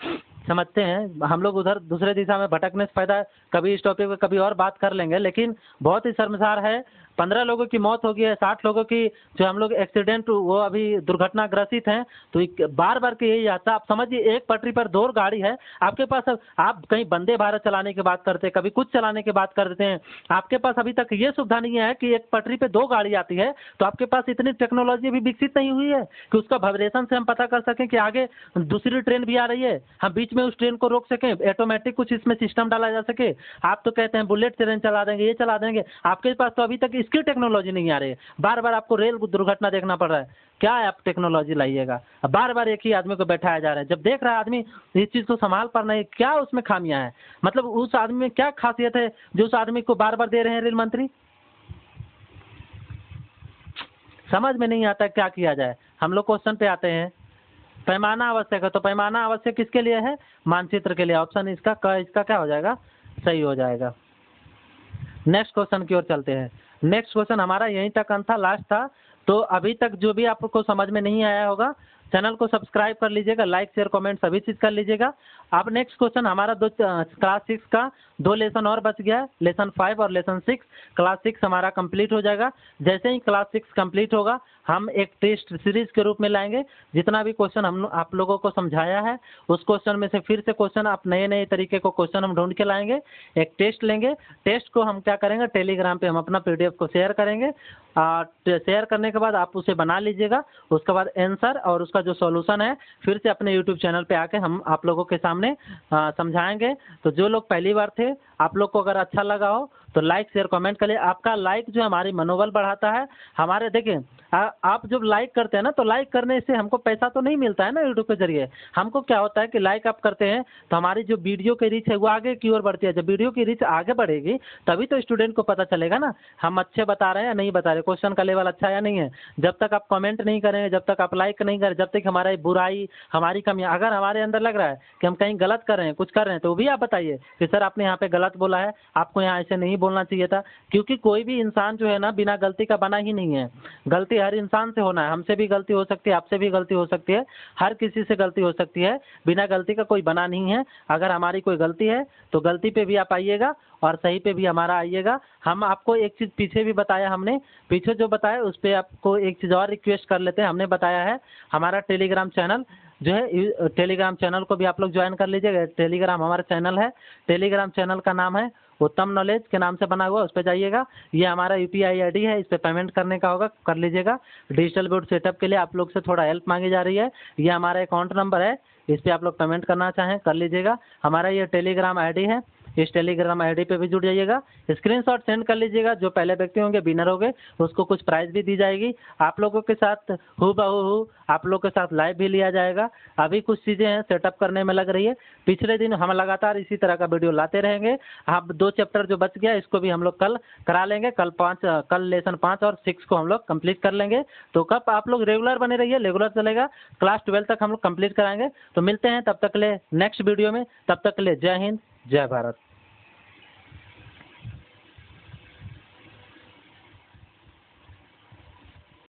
समझते हैं। हम लोग उधर दूसरे दिशा में भटकने से फायदा, कभी इस टॉपिक पे कभी और बात कर लेंगे। लेकिन बहुत ही शर्मसार है, 15 लोगों की मौत हो गई है, 60 लोगों की जो हम लोग एक्सीडेंट, वो अभी दुर्घटना ग्रसित हैं। तो बार बार के यही आता है। आप समझिए, एक पटरी पर 2 गाड़ी है आपके पास, आप कहीं वंदे भारत चलाने की बात करते हैं, कभी कुछ चलाने की बात कर देते हैं। आपके पास अभी तक ये सुविधा नहीं है कि एक पटरी पे 2 गाड़ी आती है, तो आपके पास इतनी टेक्नोलॉजी भी विकसित नहीं हुई है कि उसका वाइब्रेशन से हम पता कर सकें कि आगे दूसरी ट्रेन भी आ रही है, हम बीच में उस ट्रेन को रोक सकें, ऑटोमेटिक कुछ इसमें सिस्टम डाला जा सके। आप तो कहते हैं बुलेट ट्रेन चला देंगे, ये चला देंगे, आपके पास तो अभी तक इसकी टेक्नोलॉजी नहीं आ रही है। बार बार आपको रेल दुर्घटना देखना पड़ रहा है। क्या है, आप टेक्नोलॉजी लाइएगा? बार बार एक ही आदमी को बैठाया जा रहा है। जब देख रहा है आदमी इस चीज को संभाल पा नहीं, क्या उसमें खामियां हैं? मतलब उस आदमी में क्या खासियत है जो उस आदमी को बार बार दे रहे हैं रेल मंत्री? समझ में नहीं आता क्या किया जाए, हम लोग क्वेश्चन पे आते हैं। पैमाना आवश्यक है, तो पैमाना आवश्यक किसके लिए है? मानचित्र के लिए। ऑप्शन इसका क्या हो जाएगा? सही हो जाएगा। नेक्स्ट क्वेश्चन की ओर चलते हैं। नेक्स्ट क्वेश्चन हमारा यहीं तक अंत था, लास्ट था। तो अभी तक जो भी आपको समझ में नहीं आया होगा, चैनल को सब्सक्राइब कर लीजिएगा, लाइक शेयर कमेंट सभी चीज़ कर लीजिएगा। अब नेक्स्ट क्वेश्चन हमारा क्लास 6 का 2 लेसन और बच गया है, लेसन 5 और लेसन 6। क्लास 6 हमारा कंप्लीट हो जाएगा। जैसे ही क्लास 6 कंप्लीट होगा, हम एक टेस्ट सीरीज के रूप में लाएंगे। जितना भी क्वेश्चन हम आप लोगों को समझाया है, उस क्वेश्चन में से फिर से क्वेश्चन, आप नए नए तरीके को क्वेश्चन हम ढूंढ के लाएंगे। एक टेस्ट लेंगे, टेस्ट को हम क्या करेंगे, टेलीग्राम पे हम अपना PDF को शेयर करेंगे। शेयर करने के बाद आप उसे बना लीजिएगा। उसके बाद आंसर और उसका जो सॉल्यूशन है फिर से अपने यूट्यूब चैनल पे आके हम आप लोगों के सामने समझाएंगे। तो जो लोग पहली बार थे, आप लोग को अगर अच्छा लगा हो तो लाइक शेयर कमेंट करिए। आपका लाइक जो हमारी मनोबल बढ़ाता है। हमारे देखिए, आप जब लाइक करते हैं ना, तो लाइक करने से हमको पैसा तो नहीं मिलता है ना यूट्यूब के जरिए। हमको क्या होता है कि लाइक आप करते हैं तो हमारी जो वीडियो की रीच है वो आगे की ओर बढ़ती है। जब वीडियो की रीच आगे बढ़ेगी तभी तो स्टूडेंट को पता चलेगा ना हम अच्छे बता रहे हैं या नहीं बता रहे, क्वेश्चन का लेवल अच्छा है या नहीं है। जब तक आप कमेंट नहीं करेंगे, जब तक आप लाइक नहीं करें, जब तक हमारी बुराई, हमारी कमियां, अगर हमारे अंदर लग रहा है कि हम कहीं गलत कर रहे हैं, कुछ कर रहे हैं, तो वो भी आप बताइए कि सर आपने यहाँ पे गलत बोला है, आपको यहाँ ऐसे नहीं बोलना चाहिए था। क्योंकि कोई भी इंसान जो है ना, बिना गलती का बना ही नहीं है। गलती हर इंसान से होना है। हमसे भी गलती हो सकती है, आपसे भी गलती हो सकती है, हर किसी से गलती हो सकती है। बिना गलती का कोई बना नहीं है। अगर हमारी कोई गलती है तो गलती पे भी आप आइएगा और सही पे भी हमारा आइएगा। हम आपको एक चीज़ पीछे भी बताया, हमने पीछे जो बताया उस पर आपको एक चीज़ और रिक्वेस्ट कर लेते हैं। हमने बताया है हमारा टेलीग्राम चैनल जो है, टेलीग्राम चैनल को भी आप लोग ज्वाइन कर लीजिएगा। टेलीग्राम हमारा चैनल है, टेलीग्राम चैनल का नाम है उत्तम नॉलेज के नाम से बना हुआ, उस पर जाइएगा। ये हमारा UPI ID है, इस पर पेमेंट करने का होगा, कर लीजिएगा। डिजिटल बोर्ड सेटअप के लिए आप लोग से थोड़ा हेल्प मांगी जा रही है। ये हमारा अकाउंट नंबर है, इस पर आप लोग पेमेंट करना चाहें कर लीजिएगा। हमारा ये टेलीग्राम ID है, इस टेलीग्राम ID पे भी जुड़ जाइएगा। स्क्रीनशॉट सेंड कर लीजिएगा। जो पहले व्यक्ति होंगे, विनर होंगे, उसको कुछ प्राइज भी दी जाएगी। आप लोगों के साथ हूबहू आप लोग के साथ लाइव भी लिया जाएगा। अभी कुछ चीज़ें हैं सेटअप करने में लग रही है। पिछले दिन हम लगातार इसी तरह का वीडियो लाते रहेंगे। अब 2 चैप्टर जो बच गया इसको भी हम लोग कल करा लेंगे। कल लेसन 5 और 6 को हम लोग कंप्लीट कर लेंगे। तो कब आप लोग रेगुलर बने रहिए, रेगुलर चलेगा। क्लास 12 तक हम लोग कंप्लीट कराएंगे। तो मिलते हैं तब तक के लिए नेक्स्ट वीडियो में। तब तक के लिए जय हिंद, जय भारत।